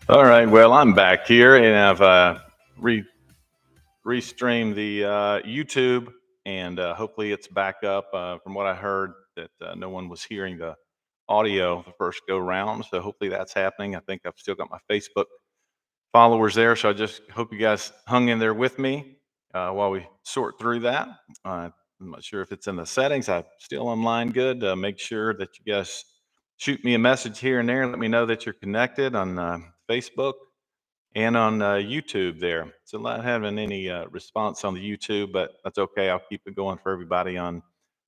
All right. Well, I'm back here and I've re restreamed the YouTube, and hopefully it's back up. From what I heard, that no one was hearing the audio the first go round, so hopefully that's happening. I think I've still got my Facebook followers there, so I just hope you guys hung in there with me while we sort through that. I'm not sure if it's in the settings. I'm still online good. Make sure that you guys shoot me a message here and there and let me know that you're connected on Facebook and on YouTube there. So not having any response on the YouTube, but that's okay. I'll keep it going for everybody on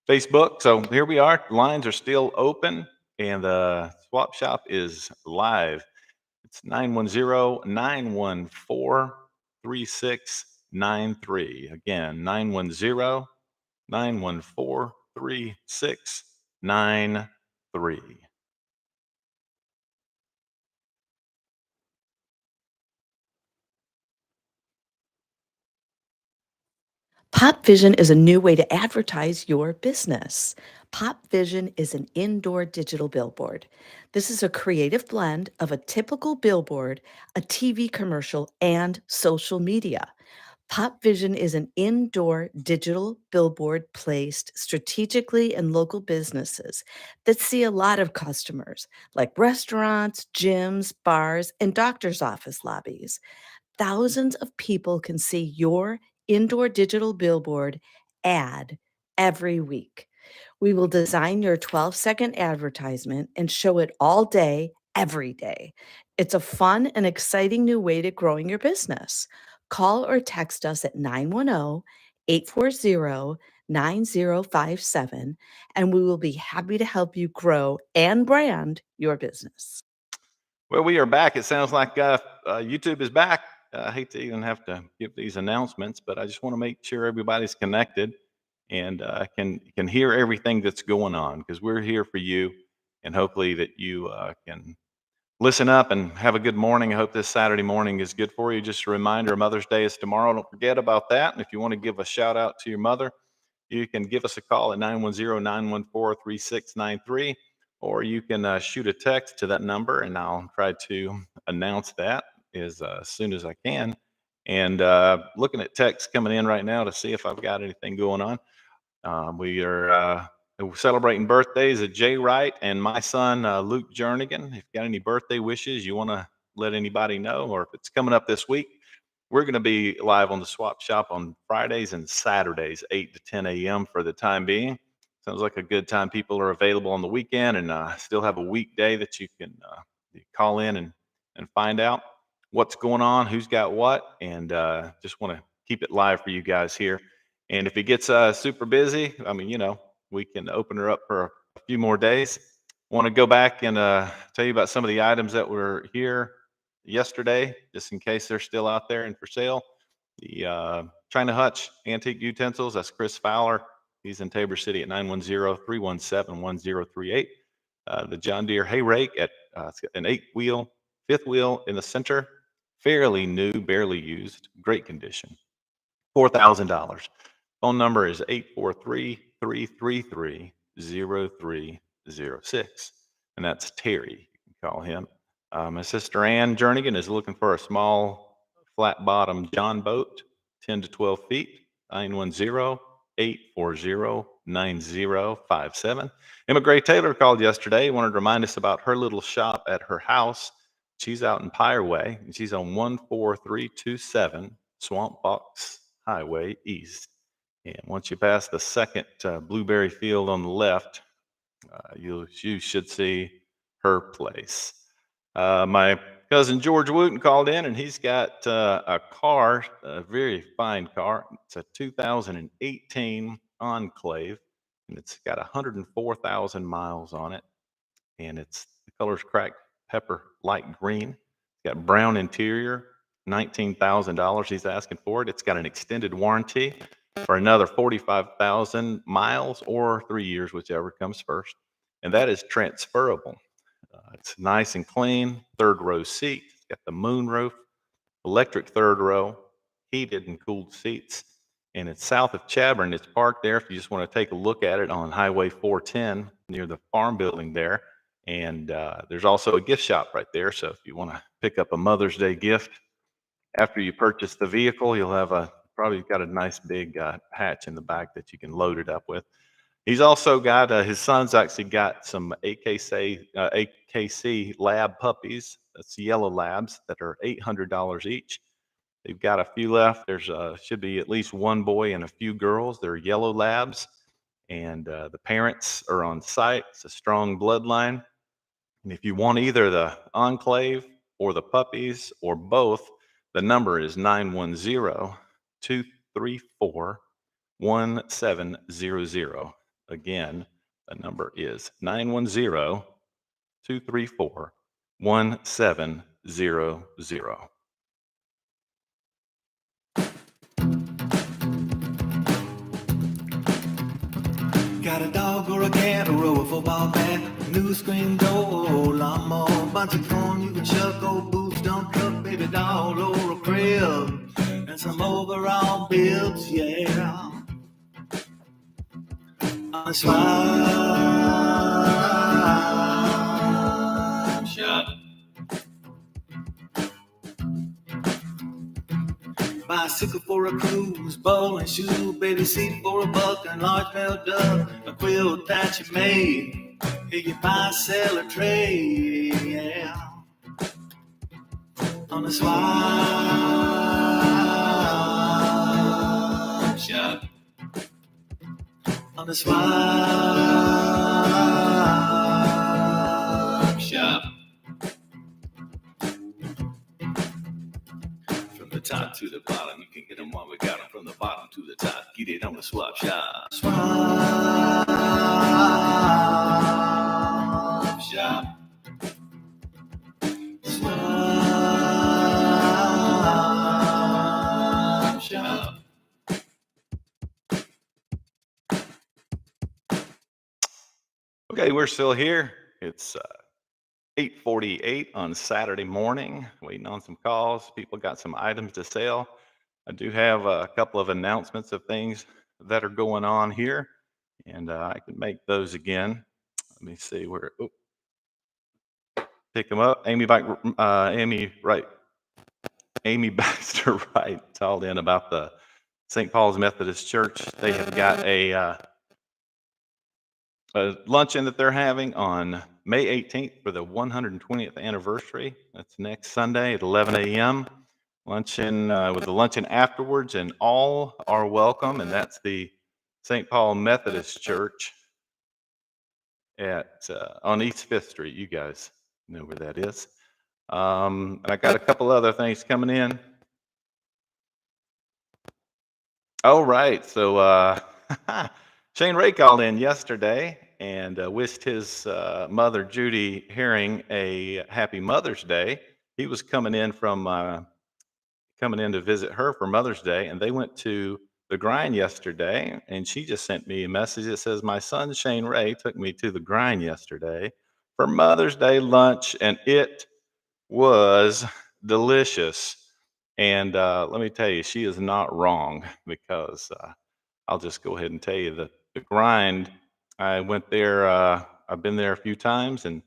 Facebook. So here we are. Lines are still open, and the swap shop is live. It's 910-914-3693. Again, 910-914-3693. Pop Vision is a new way to advertise your business. Pop Vision is an indoor digital billboard. This is a creative blend of a typical billboard, a TV commercial, and social media. Pop Vision is an indoor digital billboard placed strategically in local businesses that see a lot of customers, like restaurants, gyms, bars, and doctor's office lobbies. Thousands of people can see your indoor digital billboard ad every week. We will design your 12-second advertisement and show it all day, every day. It's a fun and exciting new way to growing your business. Call or text us at 910-840-9057, and we will be happy to help you grow and brand your business. Well, we are back. It sounds like YouTube is back. I hate to even have to give these announcements, but I just want to make sure everybody's connected and can hear everything that's going on, because we're here for you, and hopefully that you can listen up and have a good morning. I hope this Saturday morning is good for you. Just a reminder, Mother's Day is tomorrow. Don't forget about that. And if you want to give a shout out to your mother, you can give us a call at 910-914-3693, or you can shoot a text to that number, and I'll try to announce that as soon as I can. And looking at texts coming in right now to see if I've got anything going on. We are celebrating birthdays at Jay Wright and my son, Luke Jernigan. If you got any birthday wishes you want to let anybody know, or if it's coming up this week, we're going to be live on the Swap Shop on Fridays and Saturdays, 8 to 10 a.m. for the time being. Sounds like a good time. People are available on the weekend, and still have a weekday that you can call in and find out what's going on, who's got what, and just want to keep it live for you guys here. And if it gets super busy, I mean, we can open her up for a few more days. Want to go back and tell you about some of the items that were here yesterday, just in case they're still out there and for sale. The China Hutch Antique Utensils, that's Chris Fowler. He's in Tabor City at 910-317-1038. The John Deere hay rake at it's got an 8-wheel, 5th wheel in the center, fairly new, barely used, great condition. $4,000. Phone number is 843-333-0306. And that's Terry. You can call him. My sister Ann Jernigan is looking for a small flat bottom John boat, 10 to 12 feet, 910-840-9057. Emma Gray Taylor called yesterday, wanted to remind us about her little shop at her house. She's out in Pireway, and she's on 14327 Swamp Box Highway East. And once you pass the second blueberry field on the left, you should see her place. My cousin George Wooten called in, and he's got a car, a very fine car. It's a 2018 Enclave, and it's got 104,000 miles on it. And the color's cracked pepper light green. It's got brown interior. $19,000 he's asking for it. It's got an extended warranty for another 45,000 miles or 3 years, whichever comes first. And that is transferable. It's nice and clean, third row seat. It's got the moon roof, electric third row, heated and cooled seats. And it's south of Chadbourne. It's parked there if you just want to take a look at it on Highway 410 near the farm building there. And there's also a gift shop right there. So if you want to pick up a Mother's Day gift after you purchase the vehicle, you'll have probably got a nice big hatch in the back that you can load it up with. He's also got his son's actually got some AKC lab puppies. That's yellow labs that are $800 each. They've got a few left. There's should be at least one boy and a few girls. They're yellow labs, and the parents are on site. It's a strong bloodline. And if you want either the enclave or the puppies or both, the number is 910-234-1700. Again, the number is 910-234-1700. Got a dog or a cat or a football bat, new screen door, lawnmower, bunch of corn you can chuck, old boots, dump truck, baby doll or a crib, and some overall bills, yeah. On a swap shop. Bicycle for a cruise, bowling shoe, baby seat for a buck, and large bell duck, a quilt that you made. Here you buy, sell, or trade, yeah. On the swap shop. On the swap shop. From the top to the bottom, you can get them while we got them. From the bottom to the top, get it on the swap shop. Swap shop. Swap shop. Okay, we're still here. It's 8:48 on Saturday morning, waiting on some calls. People got some items to sell. I do have a couple of announcements of things that are going on here, and I can make those again. Let me see where. Oh, pick them up. Amy Wright, Amy Baxter Wright called in about the St. Paul's Methodist Church. They have got a luncheon that they're having on May 18th for the 120th anniversary. That's next Sunday at 11 a.m. Luncheon with the luncheon afterwards, and all are welcome. And that's the St. Paul Methodist Church at on East Fifth Street. You guys know where that is. And I got a couple other things coming in. Oh, right. So Shane Ray called in yesterday and wished his mother, Judy Herring, a happy Mother's Day. He was coming in to visit her for Mother's Day, and they went to the Grind yesterday. And she just sent me a message that says, "My son Shane Ray took me to the Grind yesterday for Mother's Day lunch, and it was delicious." And let me tell you, she is not wrong because I'll just go ahead and tell you that the Grind, I went there, I've been there a few times, and,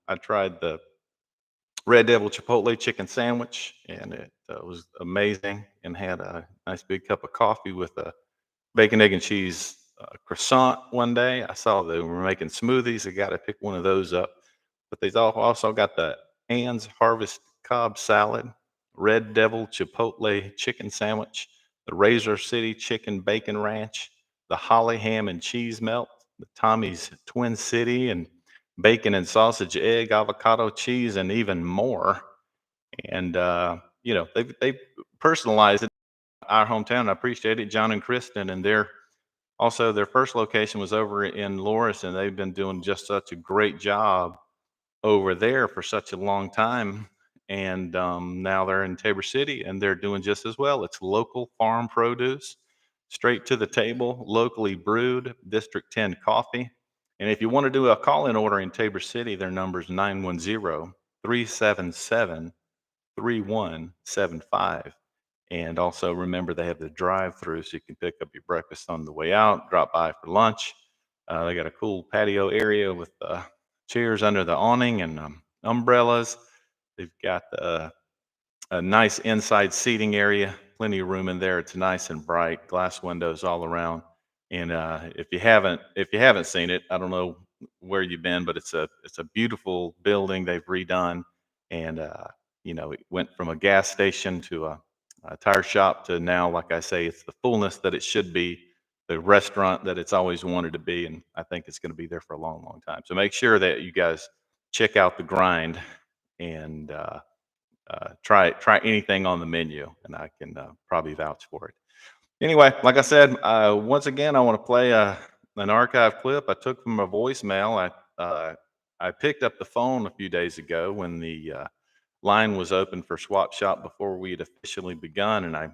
I tried the Red Devil Chipotle chicken sandwich, and it was amazing, and had a nice big cup of coffee with a bacon, egg, and cheese croissant one day. I saw they were making smoothies. I got to pick one of those up. But they've also got the Ann's Harvest Cobb salad, Red Devil Chipotle chicken sandwich, the Razor City Chicken Bacon Ranch, the Holly Ham and Cheese Melt, the Tommy's Twin City, and bacon and sausage, egg, avocado, cheese, and even more. And they've personalized it our hometown. I appreciate it, John and Kristen, and their first location was over in Loris, and they've been doing just such a great job over there for such a long time. And now they're in Tabor City, and they're doing just as well. It's local farm produce, straight to the table, locally brewed, District 10 coffee. And if you want to do a call-in order in Tabor City, their number is 910-377-3175. And also remember, they have the drive-through, so you can pick up your breakfast on the way out, drop by for lunch. They got a cool patio area with chairs under the awning and umbrellas. They've got a nice inside seating area, plenty of room in there. It's nice and bright, glass windows all around. And if you haven't seen it, I don't know where you've been, but it's a beautiful building they've redone. And it went from a gas station to a tire shop to now, like I say, it's the fullness that it should be, the restaurant that it's always wanted to be. And I think it's going to be there for a long, long time. So make sure that you guys check out the grind and try anything on the menu, and I can probably vouch for it. Anyway, like I said, once again, I want to play an archive clip I took from a voicemail. I picked up the phone a few days ago when the line was open for Swap Shop before we had officially begun, and I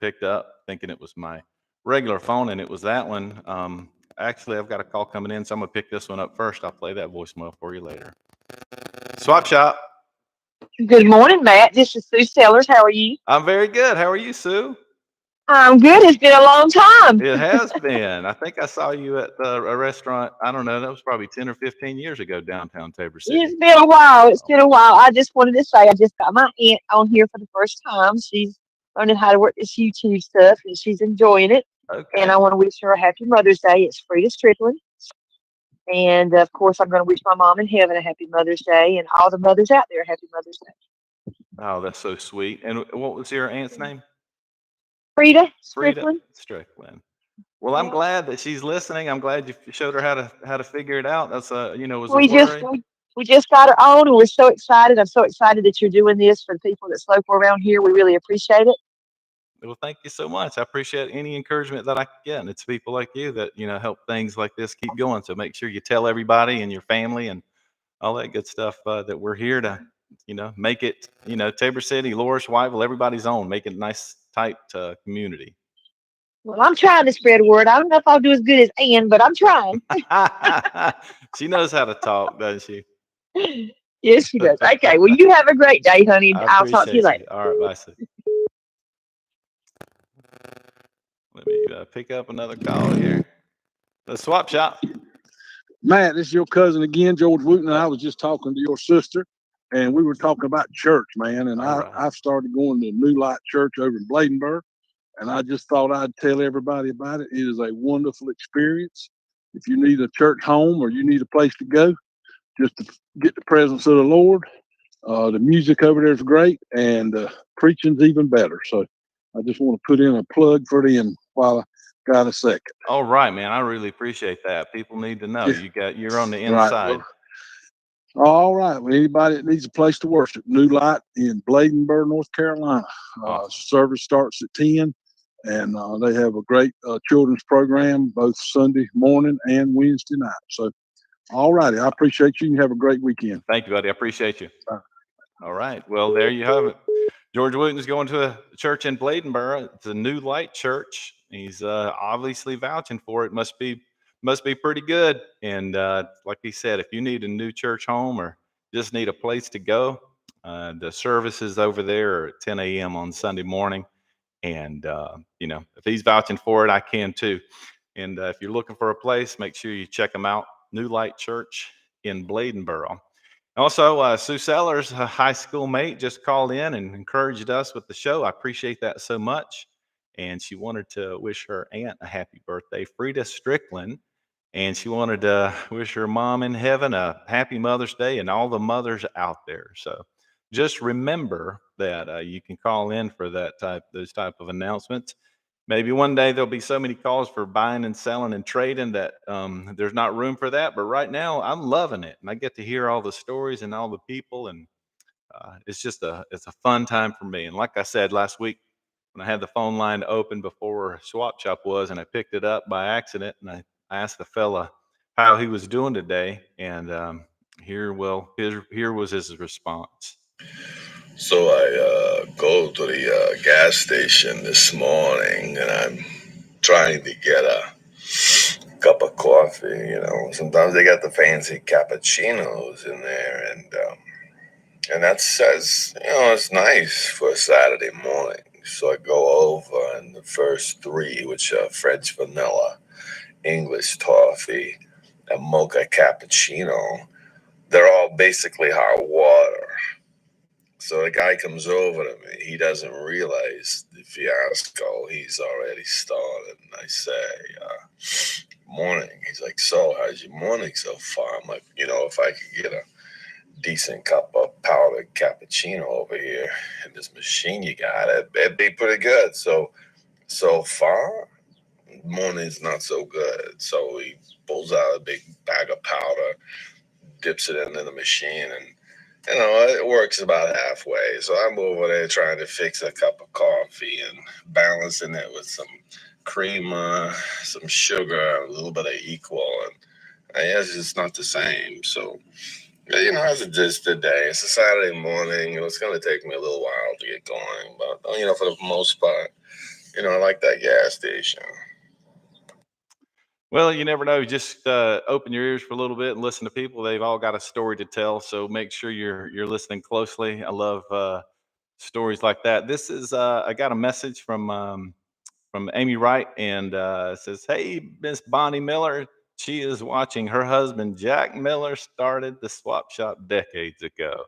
picked up thinking it was my regular phone, and it was that one. Actually, I've got a call coming in, so I'm gonna pick this one up first. I'll play that voicemail for you later. Swap Shop. Good morning, Matt. This is Sue Sellers. How are you? I'm very good. How are you, Sue? I'm good. It's been a long time. It has been. I think I saw you at a restaurant. I don't know. That was probably 10 or 15 years ago, downtown Tabor City. It's been a while. It's been a while. I just wanted to say I just got my aunt on here for the first time. She's learning how to work this YouTube stuff, and she's enjoying it. Okay. And I want to wish her a happy Mother's Day. It's Frida Strickland. And, of course, I'm going to wish my mom in heaven a happy Mother's Day, and all the mothers out there a happy Mother's Day. Oh, that's so sweet. And what was your aunt's name? Frida Frida Strickland. Strickland. Well, I'm Yeah. glad that she's listening. I'm glad you showed her how to figure it out. That's was a We just worry. we just got her on, and we're so excited. I'm so excited that you're doing this for the people that's local around here. We really appreciate it. Well, thank you so much. I appreciate any encouragement that I can get. And it's people like you that, help things like this keep going. So make sure you tell everybody and your family and all that good stuff that we're here to, make it, Tabor City, Loris, Whiteville, everybody's own, make it a nice, tight community. Well, I'm trying to spread word. I don't know if I'll do as good as Ann, but I'm trying. She knows how to talk, doesn't she? Yes, she does. Okay. Well, you have a great day, honey. And I I'll talk to you appreciate later. All right, bye, Sue. Let me pick up another call here. The Swap Shop. Matt, this is your cousin again, George Wooten. And I was just talking to your sister, and we were talking about church, man. And All right. I've started going to New Light Church over in Bladenburg, and I just thought I'd tell everybody about it. It is a wonderful experience. If you need a church home or you need a place to go, just to get the presence of the Lord. The music over there is great, and preaching's even better. So I just want to put in a plug for them while I got a second. All right, man. I really appreciate that. People need to know Yeah. you're on the Right. inside. Well, all right. Well, anybody that needs a place to worship, New Light in Bladenburg, North Carolina. Awesome. Service starts at 10, and they have a great children's program both Sunday morning and Wednesday night. So, all righty. I appreciate you, and have a great weekend. Thank you, buddy. I appreciate you. Bye. All right. Well, there you have it. George Wooten's going to a church in Bladenburg. It's a New Light Church. He's obviously vouching for it. Must be pretty good. And like he said, if you need a new church home or just need a place to go, the services over there are at 10 a.m. on Sunday morning. And if he's vouching for it, I can too. And if you're looking for a place, make sure you check them out. New Light Church in Bladenburg. Also, Sue Sellers, a high school mate, just called in and encouraged us with the show. I appreciate that so much. And she wanted to wish her aunt a happy birthday, Frida Strickland. And she wanted to wish her mom in heaven a happy Mother's Day and all the mothers out there. So just remember that you can call in for those type of announcements. Maybe one day there'll be so many calls for buying and selling and trading that there's not room for that. But right now, I'm loving it, and I get to hear all the stories and all the people, and it's a fun time for me. And like I said last week, when I had the phone line open before Swap Shop was, and I picked it up by accident, and I asked the fella how he was doing today, and here was his response. So I go to the gas station this morning, and I'm trying to get a cup of coffee. Sometimes they got the fancy cappuccinos in there, and that says, it's nice for a Saturday morning. So I go over, and the first three, which are French vanilla, English toffee, and mocha cappuccino, they're all basically hot water. So the guy comes over to me. He doesn't realize the fiasco. He's already started. And I say, morning. He's like, so how's your morning so far? I'm like, if I could get a decent cup of powdered cappuccino over here in this machine you got, it'd be pretty good. So far, morning's not so good. So he pulls out a big bag of powder, dips it into the machine, and it works about halfway. So I'm over there trying to fix a cup of coffee and balancing it with some creamer, some sugar, a little bit of equal, and it's just not the same. So, as it is today, it's a Saturday morning. It's going to take me a little while to get going, but for the most part, I like that gas station. Well, you never know. Just open your ears for a little bit and listen to people. They've all got a story to tell, so make sure you're listening closely. I love stories like that. This is I got a message from Amy Wright, and it says, "Hey, Miss Bonnie Miller. She is watching. Her husband Jack Miller started the swap shop decades ago."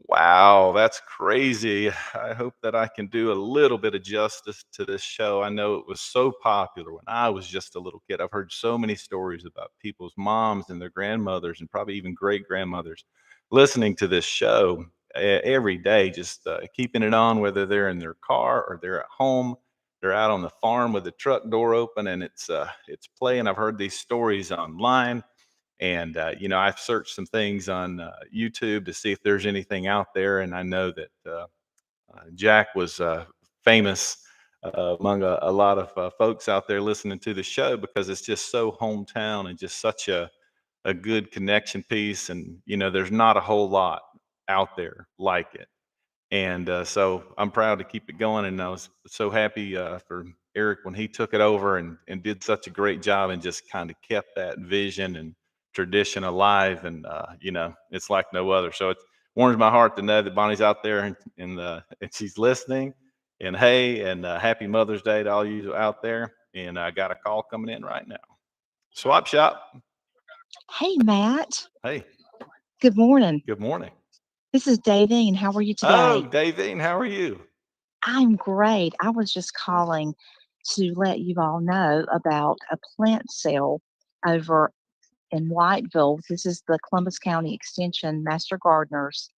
Wow, that's crazy. I hope that I can do a little bit of justice to this show. I know it was so popular when I was just a little kid. I've heard so many stories about people's moms and their grandmothers and probably even great grandmothers listening to this show every day, just keeping it on, whether they're in their car or they're at home. They're out on the farm with the truck door open and it's playing. I've heard these stories online. And, I've searched some things on YouTube to see if there's anything out there. And I know that Jack was famous among a lot of folks out there listening to the show because it's just so hometown and just such a good connection piece. And, there's not a whole lot out there like it. And so I'm proud to keep it going. And I was so happy for Eric when he took it over and did such a great job and just kind of kept that vision and tradition alive. And, it's like no other. So it warms my heart to know that Bonnie's out there and she's listening. And hey, and happy Mother's Day to all you out there. And I got a call coming in right now. Swap Shop. Hey, Matt. Hey, Good morning. good morning. This is Davine. How are you Oh, today? Davine, how are you? I'm great. I was just calling to let you all know about a plant sale over in Whiteville. This is the Columbus County Extension Master Gardeners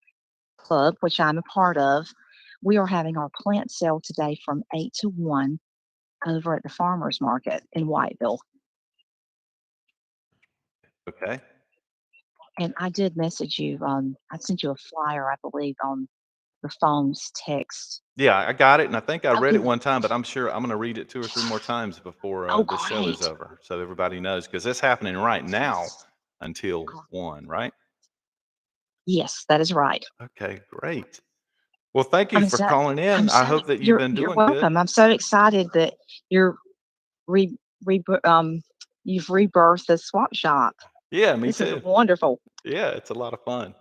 Club, which I'm a part of. We are having our plant sale today from 8 to 1 over at the farmers market in Whiteville. Okay. And I did message you. I sent you a flyer, I believe, on the phone's text. Yeah, I got it, and I think I Oh, read it good. one time, but I'm sure I'm gonna read it 2 or 3 more times before, Oh, the show is great. over, so everybody knows because it's happening right now until Gr- 1, right? Yes, that is right. Okay, great. Well, thank you I'm for so calling I'm in. I so hope that you've been you're doing good. welcome. I'm so excited that you're re, re you've rebirthed the swap shop. Yeah, me This is too. wonderful. Yeah, it's a lot of fun.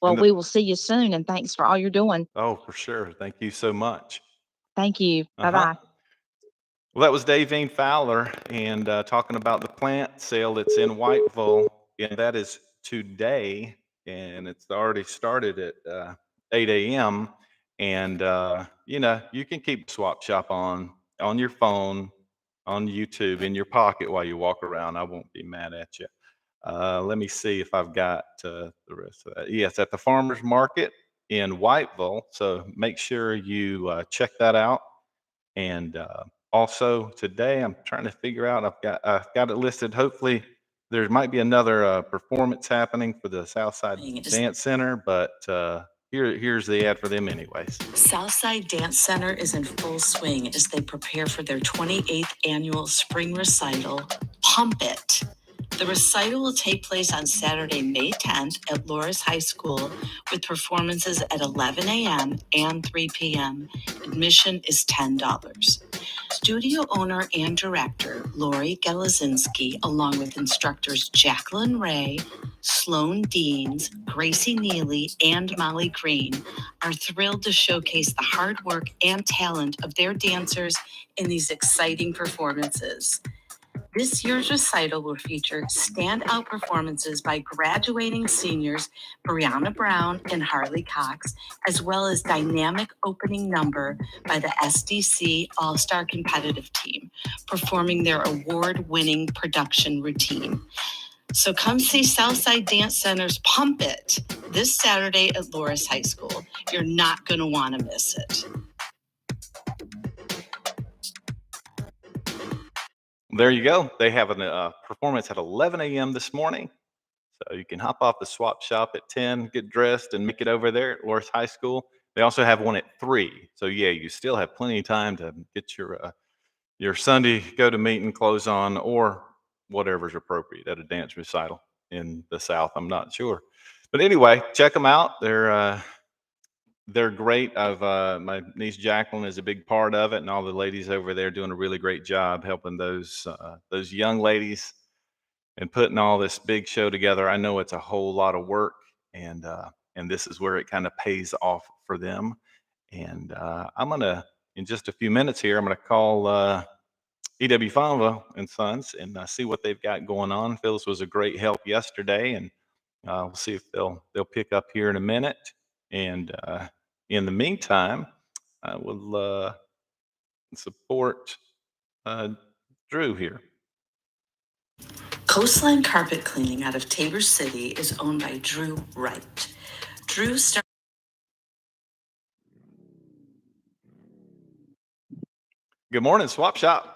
Well, And the we will see you soon, and thanks for all you're doing. Oh, for sure. Thank you so much. Thank you. Bye Uh-huh. bye. Well, that was Davine Fowler and talking about the plant sale that's in Whiteville, and that is today, and it's already started at 8 a.m. And you can keep Swap Shop on your phone, on YouTube, in your pocket while you walk around. I won't be mad at you. Let me see if I've got the rest of that. Yes, at the farmers market in Whiteville. So make sure you check that out. And also today, I'm trying to figure out. I've got it listed. Hopefully, there might be another performance happening for the Southside Dance Center, but here's the ad for them, anyways. Southside Dance Center is in full swing as they prepare for their 28th annual spring recital, Pump It. The recital will take place on Saturday, May 10th at Loris High School with performances at 11 a.m. and 3 p.m. Admission is $10. Studio owner and director Lori Gelazinski, along with instructors Jacqueline Ray, Sloan Deans, Gracie Neely, and Molly Green, are thrilled to showcase the hard work and talent of their dancers in these exciting performances. This year's recital will feature standout performances by graduating seniors Brianna Brown and Harley Cox, as well as dynamic opening number by the SDC All-Star Competitive Team, performing their award-winning production routine. So come see Southside Dance Center's Pump It this Saturday at Loris High School. You're not going to want to miss it. There you go. They have a performance at 11 a.m. this morning. So you can hop off the swap shop at 10, get dressed, and make it over there at Loris High School. They also have one at 3. So yeah, you still have plenty of time to get your Sunday go-to meeting clothes on, or whatever's appropriate at a dance recital in the South. I'm not sure. But anyway, check them out. They're great. My niece Jacqueline is a big part of it, and all the ladies over there doing a really great job helping those young ladies and putting all this big show together. I know it's a whole lot of work, and this is where it kind of pays off for them. And I'm gonna, in just a few minutes here, I'm gonna call E.W. Fonville and Sons and see what they've got going on. Phyllis was a great help yesterday, and we'll see if they'll pick up here in a minute. And in the meantime, I will support Drew here. Coastline Carpet Cleaning out of Tabor City is owned by Drew Wright. Drew started. Good morning, Swap Shop.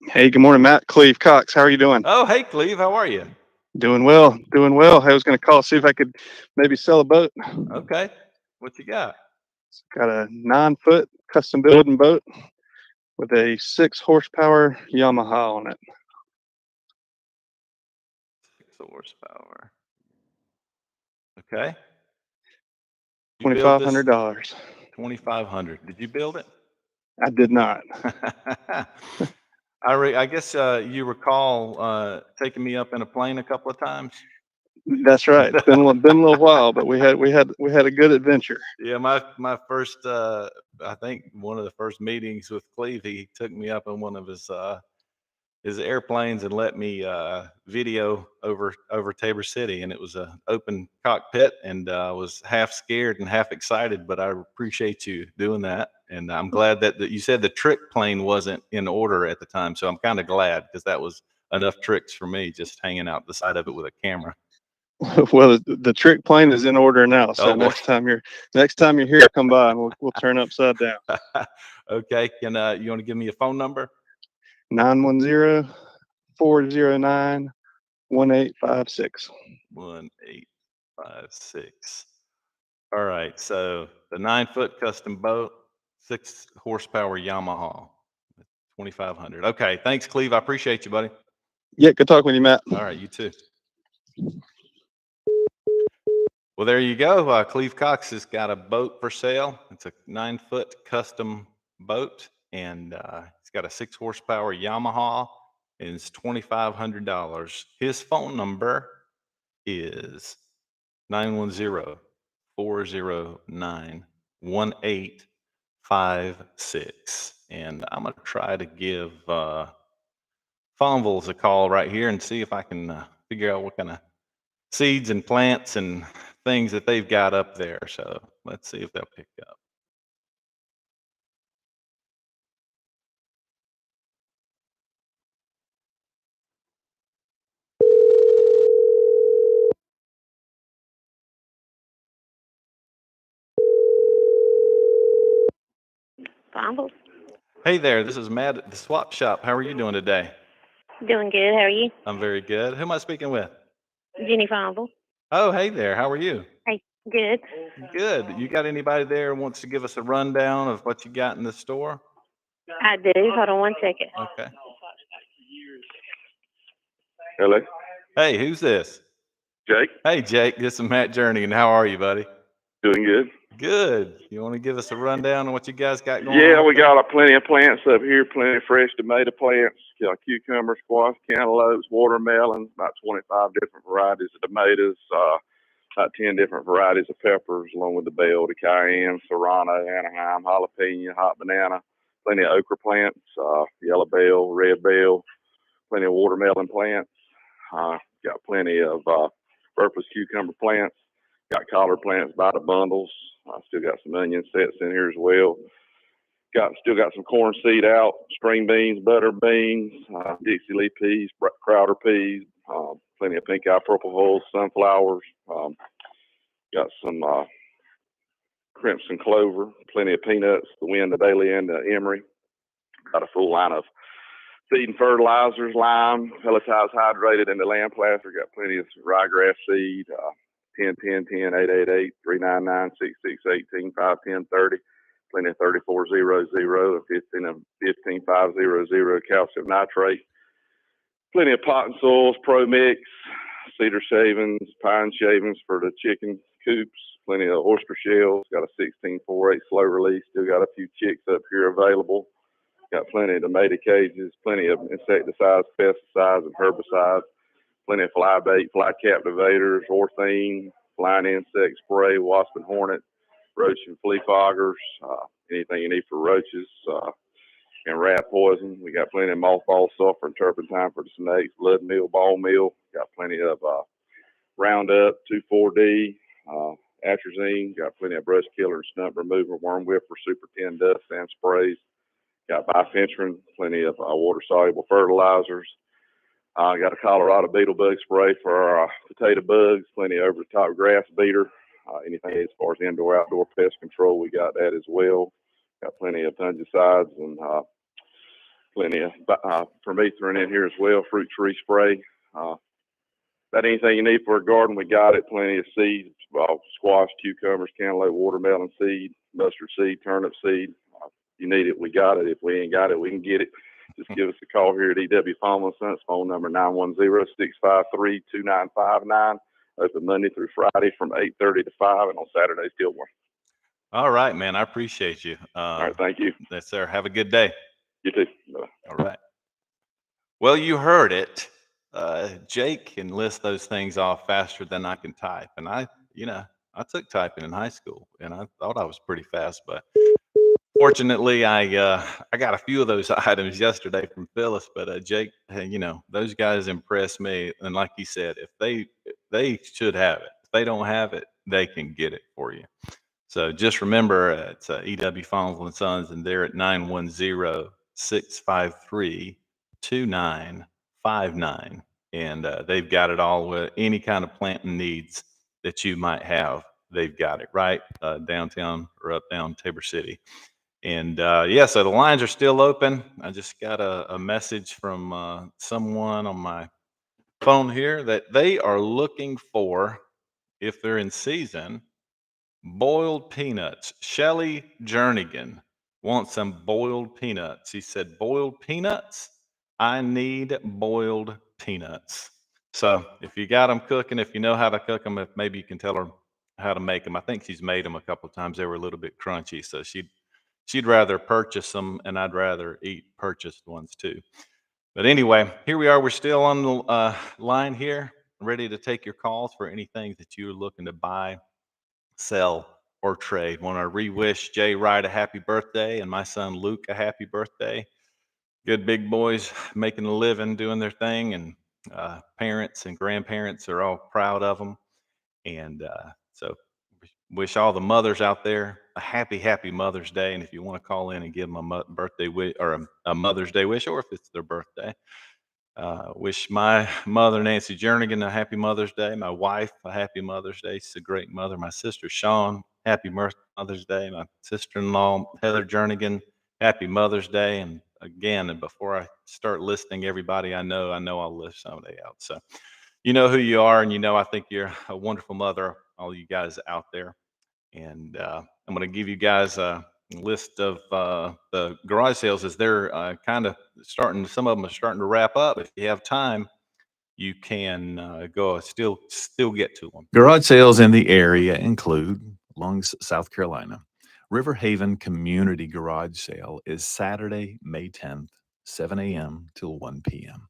Hey, good morning, Matt. Cleve Cox. How are you doing? Oh, hey, Cleve. How are you? Doing well. Doing well. I was going to call, see if I could maybe sell a boat. Okay. What you got? Got a 9-foot custom building boat with a 6 horsepower Yamaha on it. 6 horsepower. Okay. $2,500. $2,500. Did you build it? I did not. I guess you recall taking me up in a plane a couple of times. That's right. It's been a little while, but we had a good adventure. Yeah, my first I think one of the first meetings with Cleve, he took me up in one of his airplanes and let me video over Tabor City, and it was an open cockpit, and I was half scared and half excited, but I appreciate you doing that. And I'm glad that you said the trick plane wasn't in order at the time, so I'm kind of glad, because that was enough tricks for me just hanging out the side of it with a camera. Well, the trick plane is in order now. So Oh, boy. next time you're here, come by and we'll turn upside down. Okay. Can you want to give me a phone number? 910-409-1856. 1856. All right. So the 9-foot custom boat, 6 horsepower Yamaha, 2,500. Okay. Thanks, Cleve. I appreciate you, buddy. Yeah, good talking with you, Matt. All right. You too. Well, there you go. Cleve Cox has got a boat for sale. It's a 9-foot custom boat, and it's got a 6 horsepower Yamaha, and it's $2,500. His phone number is 910-409-1856. And I'm going to try to give Fonville's a call right here and see if I can figure out what kind of seeds and plants and things that they've got up there. So let's see if they'll pick up. Fonville. Hey there, this is Matt at the Swap Shop. How are you doing today? Doing good. How are you? I'm very good. Who am I speaking with? Jenny Fonville. Oh, hey there. How are you? Hey, good. Good. You got anybody there who wants to give us a rundown of what you got in the store? I do. Hold on one second. Okay. Hello, Hey, who's this? Jake. Hey, Jake. This is Matt Jernigan. How are you, buddy? Doing good. Good. You want to give us a rundown on what you guys got going on? Yeah, up we there? got plenty of plants up here. Plenty of fresh tomato plants, cucumber, squash, cantaloupes, watermelons. About 25 different varieties of tomatoes. About 10 different varieties of peppers, along with the bell, the cayenne, serrano, Anaheim, jalapeno, hot banana. Plenty of okra plants, yellow bell, red bell. plenty of watermelon plants. Got plenty of purpose cucumber plants. Got collard plants by the bundles. Still got some onion sets in here as well. Still got some corn seed out, string beans, butter beans, Dixie leaf peas, Crowder peas, plenty of pink eye purple hulls, sunflowers. Got some crimson clover, plenty of peanuts, the Winn, the Daily, and the Emery. Got a full line of seed and fertilizers, lime, pelletized hydrated, and the lamb plaster. Got plenty of ryegrass seed, 10, 10, 10, 8, 8, 8, 3, 9, 9, 6, 6, 18, 5, 10, 30. Plenty of 3400 and 15500 calcium nitrate. Plenty of potting soils, Pro Mix, cedar shavings, pine shavings for the chicken coops. Plenty of oyster shells. Got a 1648 slow release. Still got a few chicks up here available. Got plenty of tomato cages. Plenty of insecticides, pesticides, and herbicides. Plenty of fly bait, fly captivators, orthene, flying insect spray, wasp and hornet, roach and flea foggers, anything you need for roaches, and rat poison. We got plenty of mothball, sulfur, and turpentine for the snakes, blood meal, ball meal. Got plenty of Roundup, 2,4-D, atrazine. Got plenty of brush killer and stump remover, worm whipper, super 10 dust and sprays. Got bifenthrin, plenty of water-soluble fertilizers. Got a Colorado beetle bug spray for our potato bugs, plenty of over-the-top grass beater. Anything as far as indoor-outdoor pest control, we got that as well. Got plenty of fungicides and plenty of permethrin in here as well, fruit tree spray. About anything you need for a garden, we got it. Plenty of seeds, squash, cucumbers, cantaloupe, watermelon seed, mustard seed, turnip seed. If you need it, we got it. If we ain't got it, we can get it. Just give us a call here at E.W. Fomel & Sons, phone number 910-653-2959. Open Monday through Friday from 8:30 to 5, and on Saturdays till 1. All right, man. I appreciate you. All right, thank you. Yes, sir. Have a good day. You too. Bye. All right. Well, you heard it. Jake can list those things off faster than I can type. And I took typing in high school, and I thought I was pretty fast, but fortunately, I got a few of those items yesterday from Phyllis. But Jake, those guys impressed me. And like he said, if they should have it. If they don't have it, they can get it for you. So just remember, it's E.W. Fomel & Sons, and they're at 910-653-2959. And they've got it all with any kind of planting needs that you might have. They've got it right downtown or uptown Tabor City. And so the lines are still open. I just got a message from someone on my phone here that they are looking for, if they're in season, boiled peanuts. Shelly Jernigan wants some boiled peanuts. He said, boiled peanuts? I need boiled peanuts. So if you got them cooking, if you know how to cook them, if maybe you can tell her how to make them. I think she's made them a couple of times. They were a little bit crunchy, so she'd rather purchase them, and I'd rather eat purchased ones too. But anyway, here we are. We're still on the line here, ready to take your calls for anything that you're looking to buy, sell, or trade. Want to re-wish Jay Wright a happy birthday and my son Luke a happy birthday. Good big boys making a living, doing their thing, and parents and grandparents are all proud of them. And so wish all the mothers out there a happy Mother's Day. And if you want to call in and give them a birthday wish or a Mother's Day wish, or if it's their birthday, wish my mother, Nancy Jernigan, a happy Mother's Day. My wife, a happy Mother's Day. She's a great mother. My sister, Sean, happy Mother's Day. My sister-in-law, Heather Jernigan, happy Mother's Day. And again, and before I start listing everybody I know I'll list somebody out. So you know who you are, and I think you're a wonderful mother, all you guys out there. And I'm going to give you guys a list of the garage sales as they're kind of starting. Some of them are starting to wrap up. If you have time, you can go still get to them. Garage sales in the area include along South Carolina. River Haven Community Garage Sale is Saturday, May 10th, 7 a.m. till 1 p.m.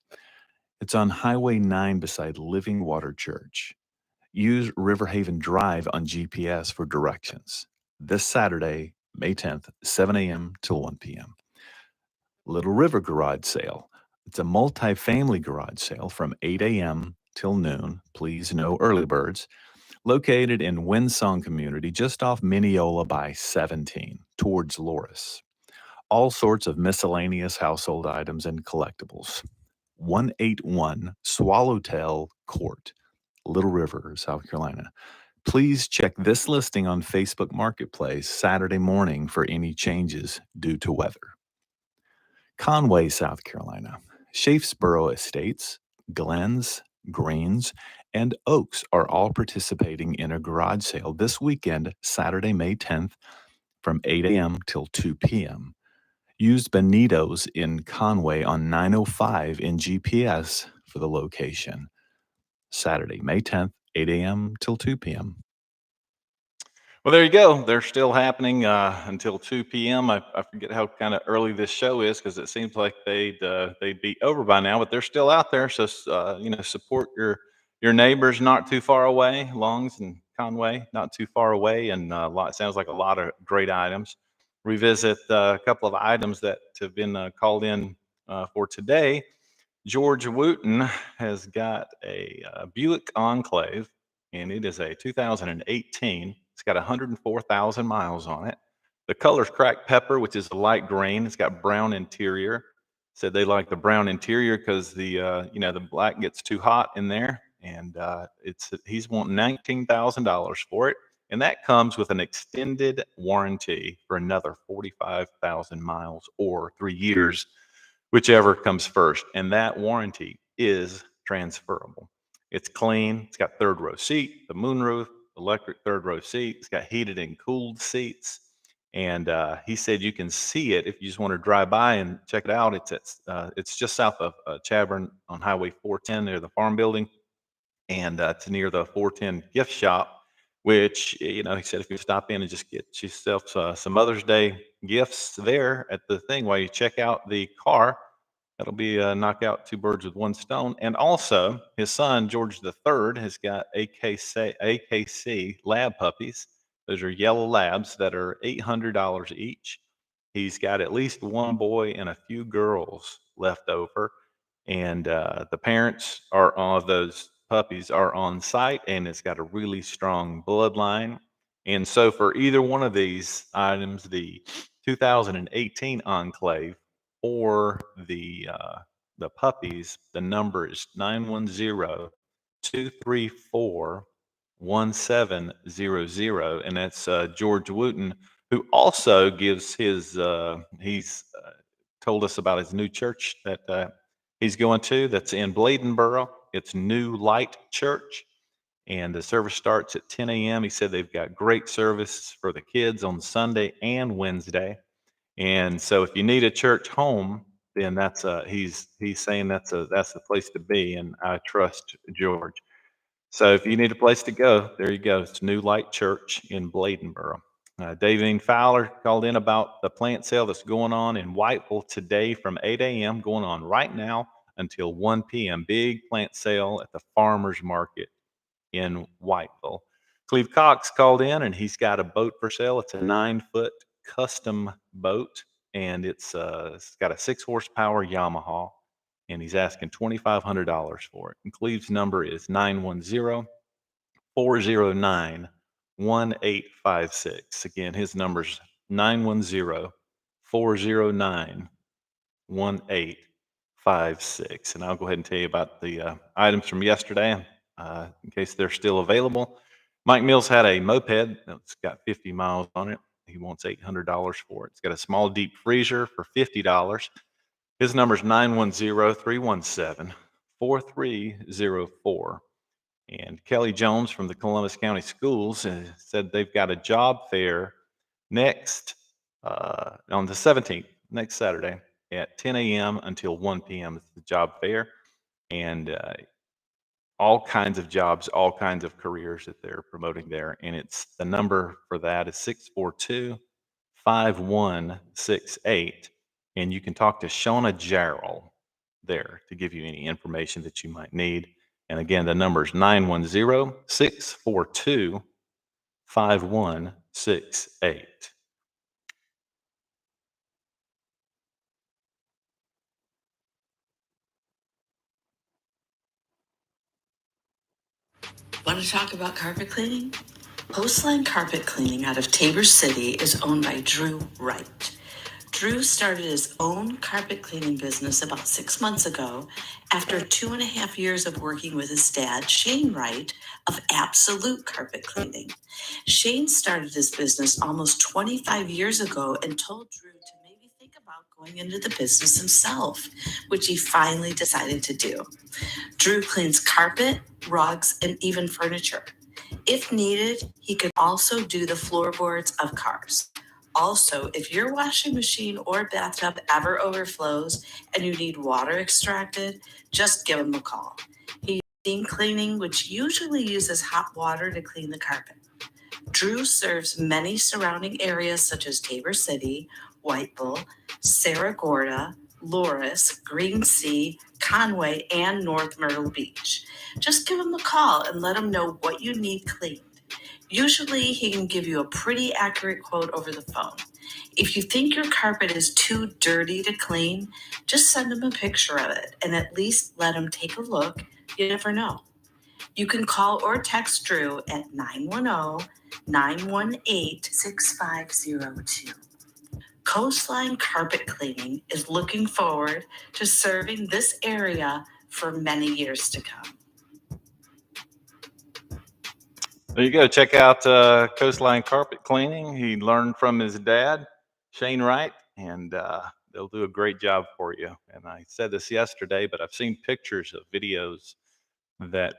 It's on Highway 9 beside Living Water Church. Use River Haven Drive on GPS for directions. This Saturday, May 10th, 7 a.m. till 1 p.m. Little River Garage Sale It's a multifamily garage sale from 8 a.m. till noon. Please, no early birds. Located in Winsong Community, just off Mineola by 17, towards Loris. All sorts of miscellaneous household items and collectibles. 181 Swallowtail Court, Little River, South Carolina. Please check this listing on Facebook Marketplace Saturday morning for any changes due to weather. Conway, South Carolina. Shafesboro Estates, Glens, Greens, and Oaks are all participating in a garage sale this weekend, Saturday, May 10th, from 8 a.m. till 2 p.m. Use Benito's in Conway on 905 in GPS for the location. Saturday, May 10th, 8 a.m. till 2 p.m. Well, there you go. They're still happening until 2 p.m. I forget how kind of early this show is because it seems like they'd be over by now, but they're still out there. So support your neighbors not too far away, Longs and Conway, not too far away, and sounds like a lot of great items. Revisit a couple of items that have been called in for today. George Wooten has got a Buick Enclave, and it is a 2018. It's got 104,000 miles on it. The color's cracked pepper, which is a light green. It's got brown interior. Said they like the brown interior because the black gets too hot in there, and he's wanting $19,000 for it, and that comes with an extended warranty for another 45,000 miles or 3 years, whichever comes first. And that warranty is transferable. It's clean. It's got third row seat, the moonroof, electric third row seat. It's got heated and cooled seats. And he said you can see it if you just want to drive by and check it out. It's just south of Chavern on Highway 410 near the farm building, and it's near the 410 gift shop. Which he said if you stop in and just get yourself some Mother's Day gifts there at the thing while you check out the car, that'll be knock out two birds with one stone. And also, his son George III has got AKC lab puppies. Those are yellow labs that are $800 each. He's got at least one boy and a few girls left over, and the parents are of those puppies are on site, and it's got a really strong bloodline. And so, for either one of these items, the 2018 Enclave or the puppies, the number is 910-234-1700, and that's George Wooten, who also gives he's told us about his new church that he's going to, that's in Bladenboro. It's New Light Church, and the service starts at 10 a.m. He said they've got great service for the kids on Sunday and Wednesday. And so if you need a church home, then he's saying that's the place to be, and I trust George. So if you need a place to go, there you go. It's New Light Church in Bladenboro. Davine Fowler called in about the plant sale that's going on in Whiteville today from 8 a.m. going on right now until 1 p.m. Big plant sale at the farmers market in Whiteville. Cleve Cox called in, and he's got a boat for sale. It's a 9-foot custom boat, and it's got a 6-horsepower Yamaha, and he's asking $2,500 for it. And Cleve's number is 910-409-1856. Again, his number's 910-409-1856. And I'll go ahead and tell you about the items from yesterday in case they're still available. Mike Mills had a moped that's got 50 miles on it. He wants $800 for it. It's got a small deep freezer for $50. His number is 910-317-4304. And Kelly Jones from the Columbus County Schools said they've got a job fair next on the 17th, next Saturday at 10 a.m. until 1 p.m. It's the job fair. And all kinds of jobs, all kinds of careers that they're promoting there. And the number for that is 642-5168. And you can talk to Shawna Jarrell there to give you any information that you might need. And again, the number is 910-642-5168. Want to talk about carpet cleaning? Coastline Carpet Cleaning out of Tabor City is owned by Drew Wright. Drew started his own carpet cleaning business about 6 months ago after 2.5 years of working with his dad, Shane Wright, of Absolute Carpet Cleaning. Shane started his business almost 25 years ago and told Drew to maybe think about going into the business himself, which he finally decided to do. Drew cleans carpet, rugs, and even furniture. If needed, he could also do the floorboards of cars. Also, if your washing machine or bathtub ever overflows and you need water extracted, just give him a call. He uses steam cleaning, which usually uses hot water to clean the carpet. Drew serves many surrounding areas such as Tabor City, Whiteville, Sarah Gorda, Loris, Green Sea, Conway, and North Myrtle Beach. Just give him a call and let him know what you need cleaned. Usually, he can give you a pretty accurate quote over the phone. If you think your carpet is too dirty to clean, just send him a picture of it and at least let him take a look. You never know. You can call or text Drew at 910-918-6502. Coastline Carpet Cleaning is looking forward to serving this area for many years to come. There you go. Check out Coastline Carpet Cleaning. He learned from his dad, Shane Wright, and they'll do a great job for you. And I said this yesterday, but I've seen pictures of videos. I've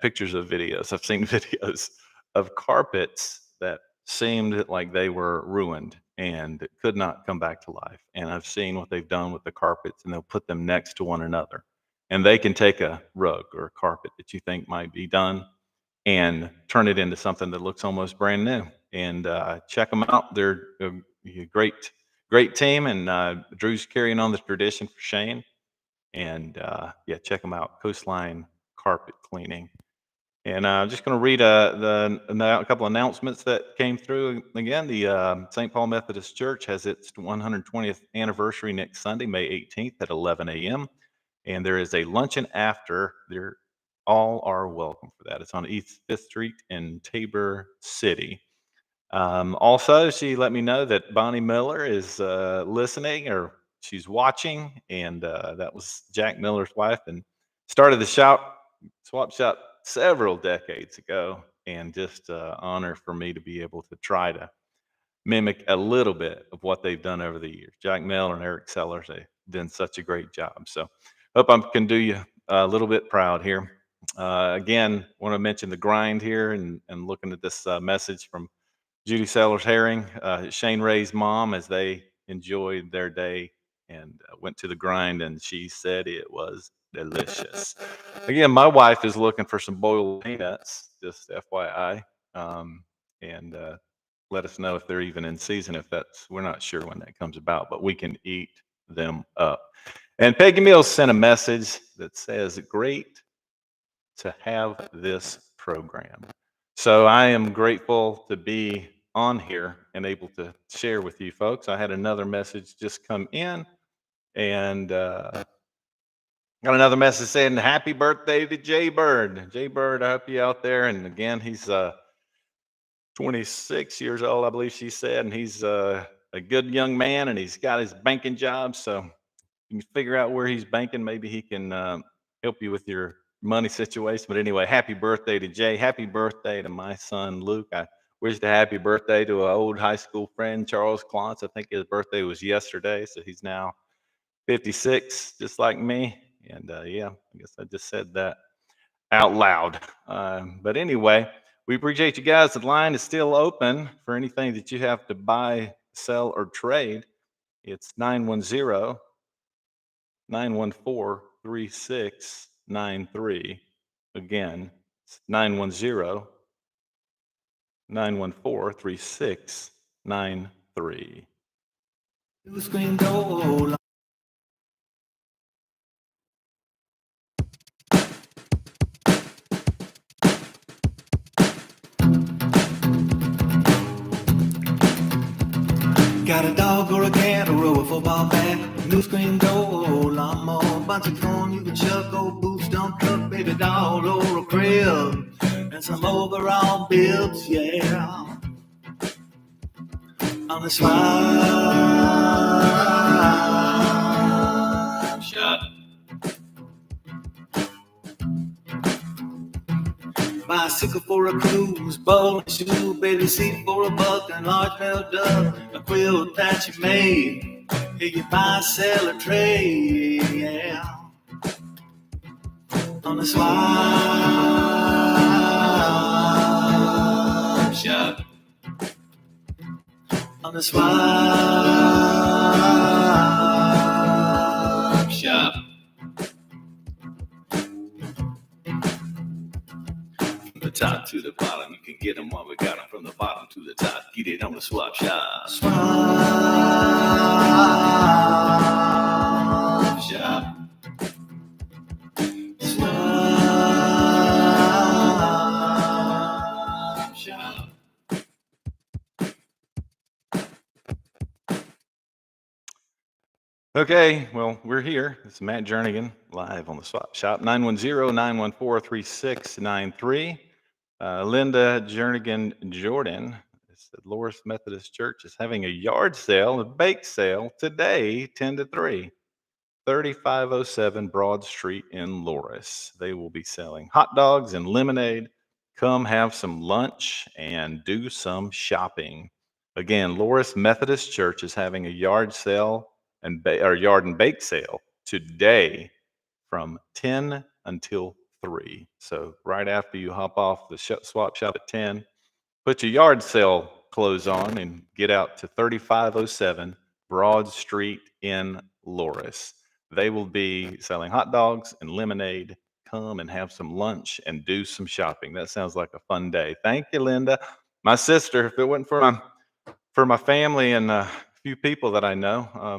seen videos of carpets that seemed like they were ruined and could not come back to life. And I've seen what they've done with the carpets, and they'll put them next to one another. And they can take a rug or a carpet that you think might be done and turn it into something that looks almost brand new. And check them out. They're a great team. And Drew's carrying on the tradition for Shane. And yeah, check them out. Coastline Carpet Cleaning. And I'm just going to read a couple announcements that came through. Again, the St. Paul Methodist Church has its 120th anniversary next Sunday, May 18th at 11 a.m. And there is a luncheon after. All are welcome for that. It's on East 5th Street in Tabor City. Also, she let me know that Bonnie Miller is listening, or she's watching, and that was Jack Miller's wife, and started the swap shop several decades ago, and just honor for me to be able to try to mimic a little bit of what they've done over the years. Jack Miller and Eric Sellers, they've done such a great job. So hope I can do you a little bit proud here. Again, want to mention the grind here, and looking at this message from Judy Sellers Herring, Shane Ray's mom, as they enjoyed their day and went to the grind, and she said it was delicious. Again, my wife is looking for some boiled peanuts, just FYI, and let us know if they're even in season. We're not sure when that comes about, but we can eat them up. And Peggy Mills sent a message that says, "Great to have this program." So I am grateful to be on here and able to share with you folks. I had another message just come in, and got another message saying happy birthday to Jay Bird. Jay Bird, I hope you out there. And again, he's 26 years old, I believe she said, and he's a good young man, and he's got his banking job. So you can figure out where he's banking. Maybe he can help you with your money situation. But anyway, happy birthday to Jay. Happy birthday to my son Luke. I wished a happy birthday to an old high school friend, Charles Klontz. I think his birthday was yesterday, so he's now 56, just like me. And yeah, I guess I just said that out loud. But anyway, we appreciate you guys. The line is still open for anything that you have to buy, sell, or trade. It's 910-914-3693. Again, it's 910-914-3693. New screen door. Got a dog or a cat or a football bat, new screen door, lawnmower, bunch of corn you can chuck, old boots, dump truck, baby doll or a crib. and some overall builds, yeah. On the swap shop. Bicycle for a cruise, bowling shoe, baby seat for a buck, and large bell dove, a quilt that you made. Here you buy, sell, or trade, yeah. On the swap shop. On the swap shop. From the top to the bottom, you can get them while we got them. From the bottom to the top, get it on the swap shop. Swap shop. Swap shop. Okay, well, we're here. It's Matt Jernigan live on the Swap Shop, 910-914-3693. Linda Jernigan Jordan, it's the Loris Methodist Church, is having a yard sale, a bake sale today, 10 to 3, 3507 Broad Street in Loris. They will be selling hot dogs and lemonade. Come have some lunch and do some shopping. Again, Loris Methodist Church is having a yard sale and yard and bake sale today from 10 until 3. So right after you hop off the swap shop at 10, put your yard sale clothes on and get out to 3507 Broad Street in Loris. They will be selling hot dogs and lemonade. Come and have some lunch and do some shopping. That sounds like a fun day. Thank you, Linda. My sister, if it wasn't for my family and a few people that I know, I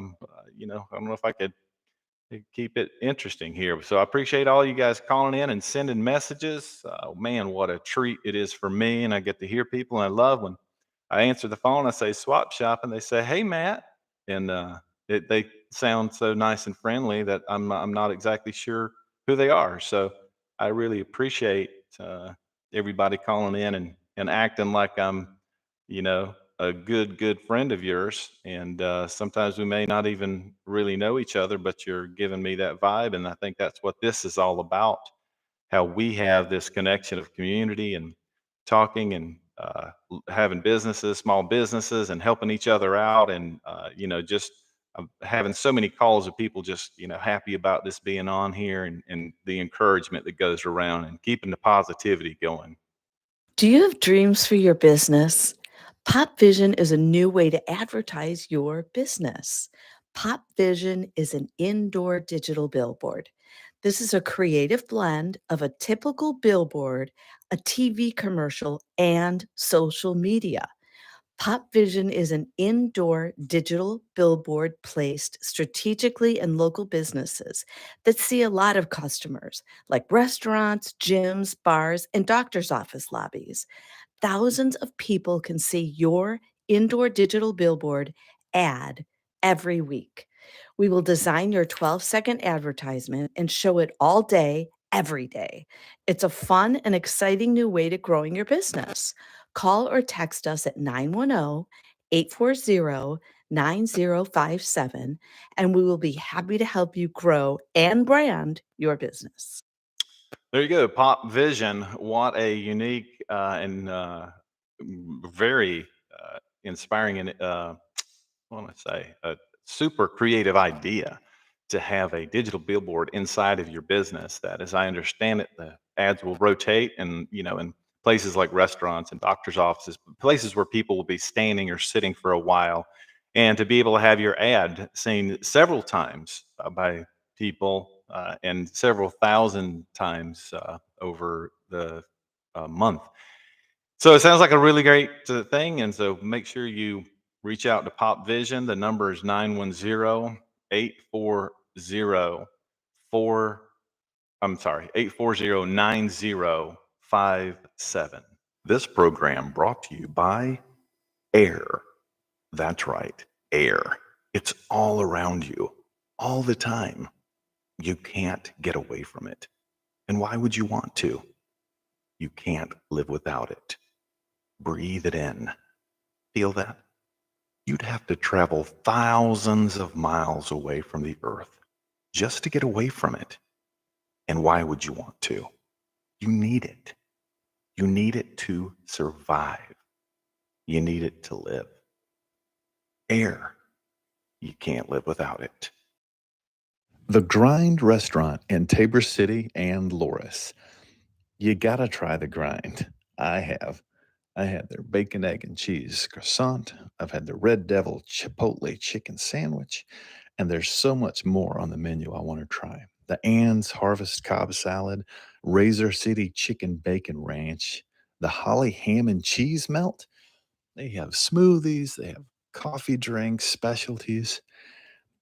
don't know if I could keep it interesting here. So I appreciate all you guys calling in and sending messages. Man, what a treat it is for me. And I get to hear people. And I love when I answer the phone, I say swap shop, and they say, "Hey, Matt." And they sound so nice and friendly that I'm not exactly sure who they are. So I really appreciate everybody calling in and acting like I'm, a good friend of yours. And sometimes we may not even really know each other, but you're giving me that vibe. And I think that's what this is all about, how we have this connection of community and talking and having businesses, small businesses, and helping each other out. And, just having so many calls of people just, happy about this being on here and the encouragement that goes around and keeping the positivity going. Do you have dreams for your business? Pop Vision is a new way to advertise your business. Pop Vision is an indoor digital billboard. This is a creative blend of a typical billboard, a TV commercial, and social media. Pop Vision is an indoor digital billboard placed strategically in local businesses that see a lot of customers, like restaurants, gyms, bars, and doctor's office lobbies. Thousands of people can see your indoor digital billboard ad every week. We will design your 12-second advertisement and show it all day, every day. It's a fun and exciting new way to growing your business. Call or text us at 910-840-9057, and we will be happy to help you grow and brand your business. There you go. Pop Vision. What a unique and very inspiring and what do I say? A super creative idea to have a digital billboard inside of your business that, as I understand it, the ads will rotate and, in places like restaurants and doctor's offices, places where people will be standing or sitting for a while. And to be able to have your ad seen several times by people and several thousand times over the month. So it sounds like a really great thing. And so make sure you reach out to Pop Vision. The number is 840-9057. This program brought to you by Air. That's right, air. It's all around you, all the time. You can't get away from it. And why would you want to? You can't live without it. Breathe it in. Feel that? You'd have to travel thousands of miles away from the earth just to get away from it. And why would you want to? You need it. You need it to survive. You need it to live. Air. You can't live without it. The Grind restaurant in Tabor City and Loris. You gotta try the Grind. I have. I had their bacon, egg, and cheese croissant. I've had the Red Devil Chipotle chicken sandwich. And there's so much more on the menu I want to try. The Ann's Harvest Cobb Salad, Razor City Chicken Bacon Ranch, the Holly Ham and Cheese Melt. They have smoothies, they have coffee drinks, specialties.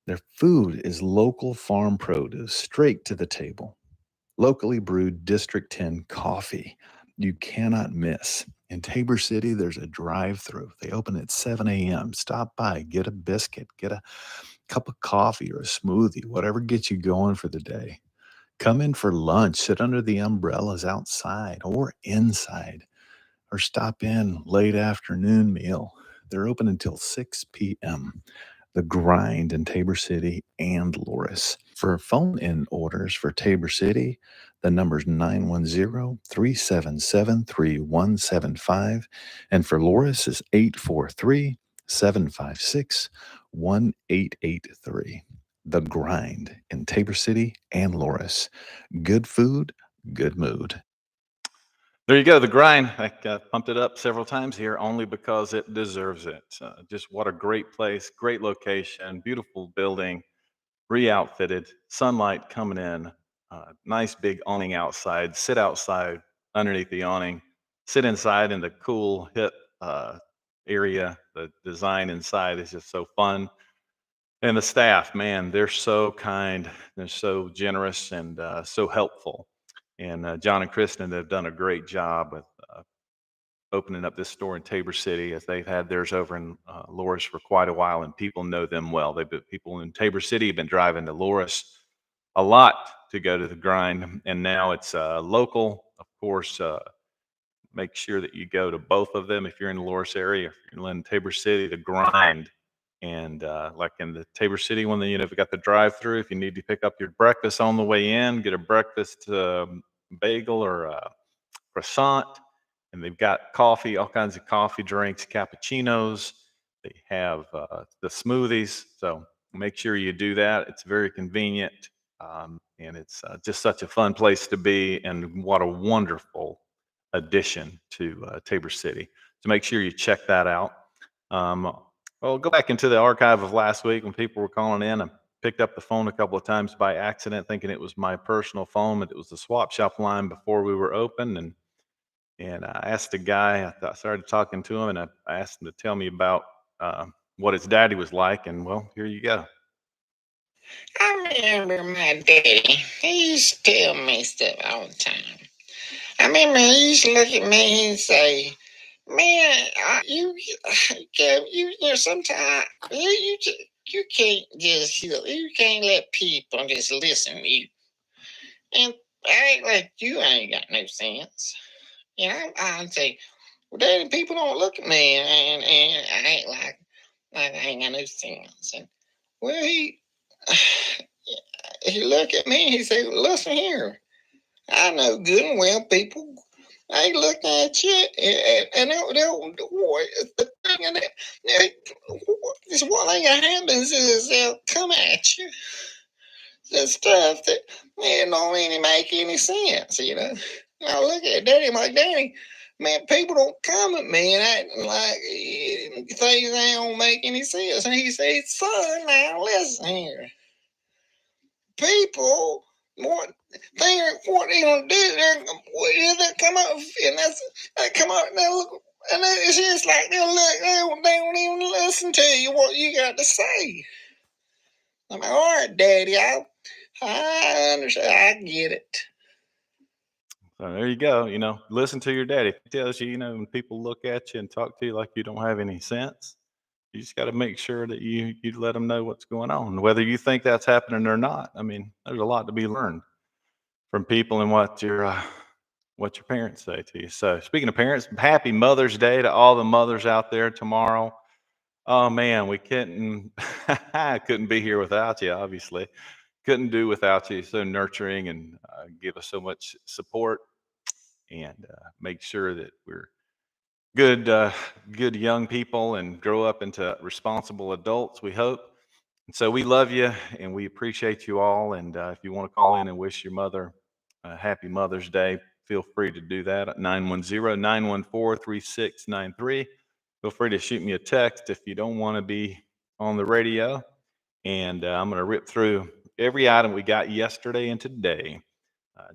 Their food is local farm produce straight to the table. Locally brewed District 10 coffee. You cannot miss. In Tabor City, there's a drive-through. They open at 7 a.m. Stop by, get a biscuit, get a cup of coffee or a smoothie, whatever gets you going for the day. Come in for lunch, sit under the umbrellas outside or inside, or stop in late afternoon meal. They're open until 6 p.m. The Grind in Tabor City and Loris. For phone-in orders for Tabor City, the number's 910-377-3175, and for Loris is 843-756-1883. The Grind in Tabor City and Loris. Good food, good mood. There you go, the Grind. I pumped it up several times here only because it deserves it. Just what a great place, great location, beautiful building, re-outfitted, sunlight coming in, nice big awning outside. Sit outside underneath the awning, sit inside in the cool, hip area. The design inside is just so fun. And the staff, man, they're so kind, they're so generous, and so helpful. And John and Kristen have done a great job with opening up this store in Tabor City, as they've had theirs over in Loris for quite a while, and people know them well. People in Tabor City have been driving to Loris a lot to go to the Grind, and now it's local. Of course, make sure that you go to both of them if you're in the Loris area. If you're in Tabor City, the Grind. And like in the Tabor City one, you know, if you got the drive-through, if you need to pick up your breakfast on the way in, get a breakfast bagel or a croissant, and they've got coffee, all kinds of coffee drinks, cappuccinos. They have the smoothies, so make sure you do that. It's very convenient, and it's just such a fun place to be, and what a wonderful addition to Tabor City. So make sure you check that out. Well, go back into the archive of last week when people were calling in. I picked up the phone a couple of times by accident, thinking it was my personal phone, but it was the swap shop line before we were open. And I asked the guy, I started talking to him, and I asked him to tell me about what his daddy was like. And well, here you go. I remember my daddy. He used to tell me stuff all the time. I remember he used to look at me and say, "Man, you know, sometimes you can't just, you can't let people just listen to you and act like you ain't got no sense." You know, I'd say, "Well, Daddy, people don't look at me and act like I ain't got no sense." And well, he looked at me and he said, "Listen here, I know good and well people they look at you and they'll the thing and one thing that happens is they'll come at you the stuff that it don't really make any sense, you know." I look at Daddy, I'm like, "Daddy, man, people don't come at me and acting like things they don't make any sense." And he said, "Son, now listen here. People what they gonna do? They'll come up and they come up and they look, and it's just like they don't even listen to you what you got to say." I'm like, "All right, Daddy, I understand, I get it." So there you go. You know, listen to your daddy. If he tells you, you know, when people look at you and talk to you like you don't have any sense, you just got to make sure that you let them know what's going on, whether you think that's happening or not. I mean, there's a lot to be learned from people and what you're what your parents say to you. So speaking of parents, happy Mother's Day to all the mothers out there tomorrow. Oh man, we couldn't couldn't be here without you, obviously. Couldn't do without you. So nurturing and give us so much support and make sure that we're good young people and grow up into responsible adults, we hope. And so we love you and we appreciate you all. And if you want to call in and wish your mother a happy Mother's Day, feel free to do that at 910-914-3693. Feel free to shoot me a text if you don't want to be on the radio. And I'm going to rip through every item we got yesterday and today,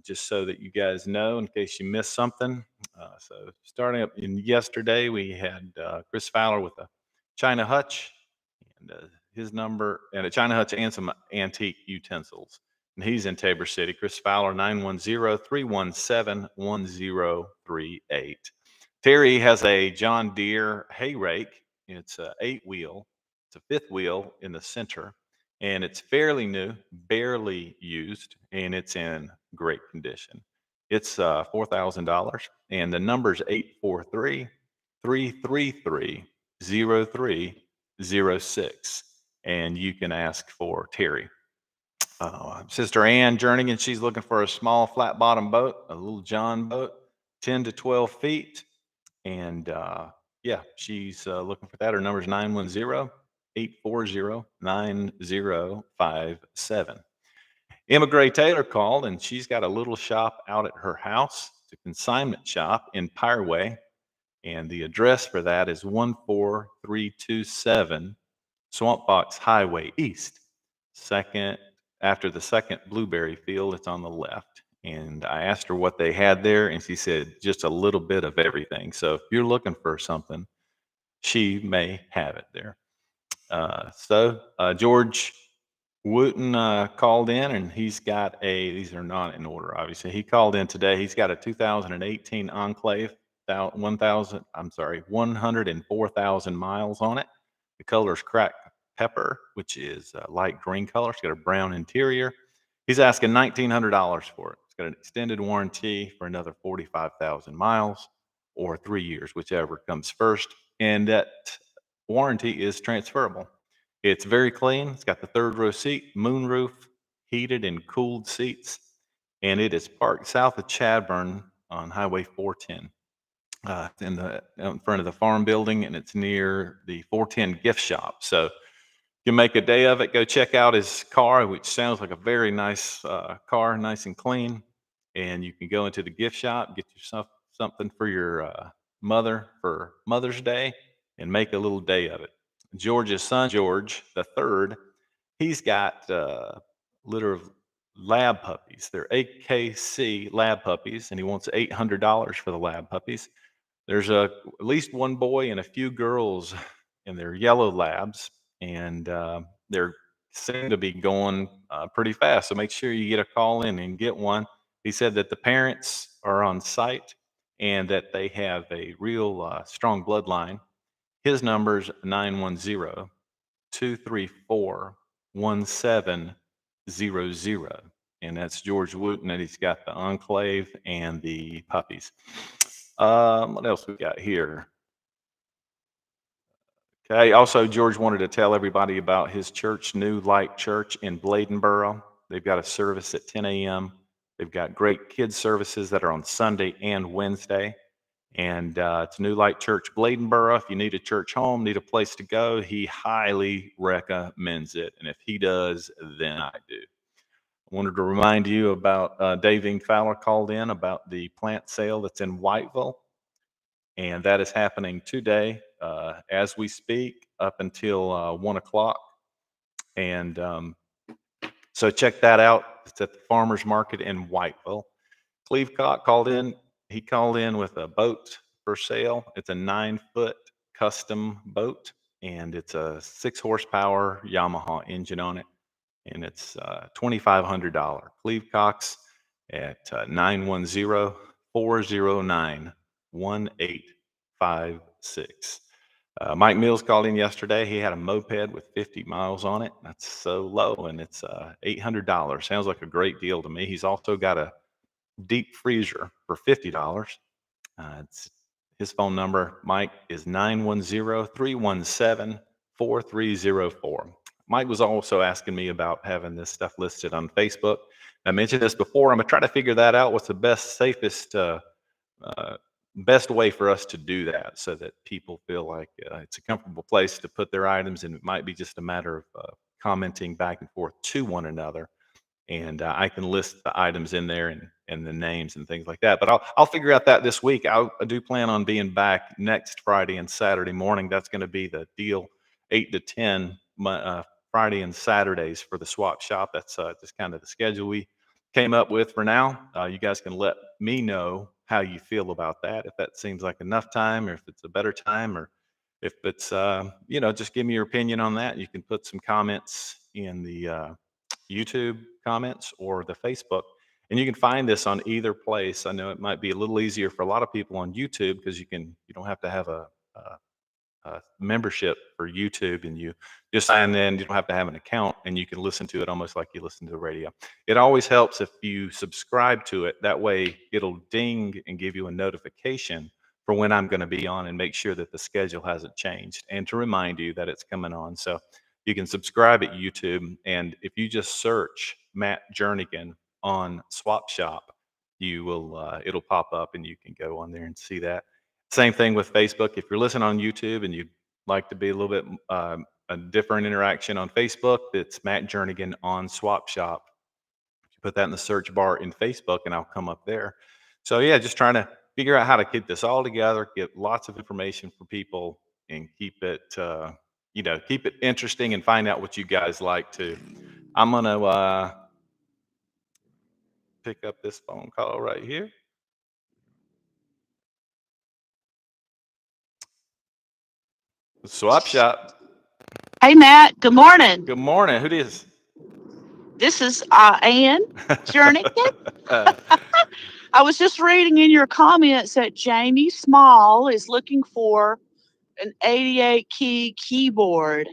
just so that you guys know in case you missed something. So starting up in yesterday, we had Chris Fowler with a China hutch and his number, and a China hutch and some antique utensils. And he's in Tabor City. Chris Fowler, 910-317-1038. Terry has a John Deere hay rake. It's a 8-wheel. It's a 5th wheel in the center, and it's fairly new, barely used, and it's in great condition. It's $4,000, and the number's 843-333-0306, and you can ask for Terry. Sister Ann Jernigan, she's looking for a small flat bottom boat, a little John boat, 10 to 12 feet. And yeah, she's looking for that. Her number is 910-840-9057. Emma Gray Taylor called, and she's got a little shop out at her house. It's a consignment shop in Pireway. And the address for that is 14327 Swamp Box Highway East. After the second blueberry field, it's on the left. And I asked her what they had there, and she said just a little bit of everything. So if you're looking for something, she may have it there. George Wooten called in, and he's got these are not in order, obviously. He called in today. He's got a 2018 Enclave, 104,000 miles on it. The color is cracked pepper, which is light green color. It's got a brown interior. He's asking $1,900 for it. It's got an extended warranty for another 45,000 miles or 3 years, whichever comes first. And that warranty is transferable. It's very clean. It's got the 3rd-row seat, moonroof, heated and cooled seats, and it is parked south of Chadburn on Highway 410. In front of the farm building, and it's near the 410 gift shop. So you can make a day of it. Go check out his car, which sounds like a very nice car, nice and clean. And you can go into the gift shop, get yourself something for your mother for Mother's Day, and make a little day of it. George's son, George the third, he's got a litter of lab puppies. They're AKC lab puppies, and he wants $800 for the lab puppies. There's at least one boy and a few girls in their yellow labs, and they're seem to be going pretty fast. So make sure you get a call in and get one. He said that the parents are on site and that they have a real strong bloodline. His number's 910-234-1700. And that's George Wooten, and he's got the Enclave and the puppies. What else we got here? Okay. Also, George wanted to tell everybody about his church, New Light Church in Bladenboro. They've got a service at 10 a.m. They've got great kids services that are on Sunday and Wednesday. And it's New Light Church, Bladenboro. If you need a church home, need a place to go, he highly recommends it. And if he does, then I do. I wanted to remind you about Dave Ing Fowler called in about the plant sale that's in Whiteville. And that is happening today as we speak up until 1 o'clock. And so check that out. It's at the farmer's market in Whiteville. Cleve Cock called in. He called in with a boat for sale. It's a 9-foot custom boat, and it's a 6-horsepower Yamaha engine on it. And it's $2,500. Cleve Cox at 910-409-1856. Mike Mills called in yesterday. He had a moped with 50 miles on it. That's so low, and it's $800. Sounds like a great deal to me. He's also got a deep freezer for $50. It's his phone number, Mike, is 910-317-4304. Mike was also asking me about having this stuff listed on Facebook. I mentioned this before. I'm gonna try to figure that out. What's the best, safest, best way for us to do that so that people feel like it's a comfortable place to put their items, and it might be just a matter of commenting back and forth to one another. And I can list the items in there and the names and things like that. But I'll figure out that this week. I do plan on being back next Friday and Saturday morning. That's going to be the deal, 8 to 10 Friday and Saturdays for the swap shop. That's just kind of the schedule we came up with for now. You guys can let me know how you feel about that, if that seems like enough time, or if it's a better time, or if it's just give me your opinion on that. You can put some comments in the YouTube comments or the Facebook. And you can find this on either place. I know it might be a little easier for a lot of people on YouTube because you don't have to have a membership for YouTube, and you just sign in. You don't have to have an account, and you can listen to it almost like you listen to the radio. It always helps if you subscribe to it. That way it'll ding and give you a notification for when I'm going to be on, and make sure that the schedule hasn't changed, and to remind you that it's coming on. So you can subscribe at YouTube, and if you just search Matt Jernigan on Swap Shop, you will it'll pop up, and you can go on there and see that. Same thing with Facebook. If you're listening on YouTube and you'd like to be a little bit a different interaction on Facebook, it's Matt Jernigan on Swap Shop. You put that in the search bar in Facebook, and I'll come up there. So yeah, just trying to figure out how to get this all together, get lots of information for people, and keep it keep it interesting, and find out what you guys like too. I'm gonna pick up this phone call right here. Swap Shop. Hey, Matt. Good morning. Good morning. Who this? This is Ann Jernigan. I was just reading in your comments that Jamie Small is looking for an 88 key keyboard,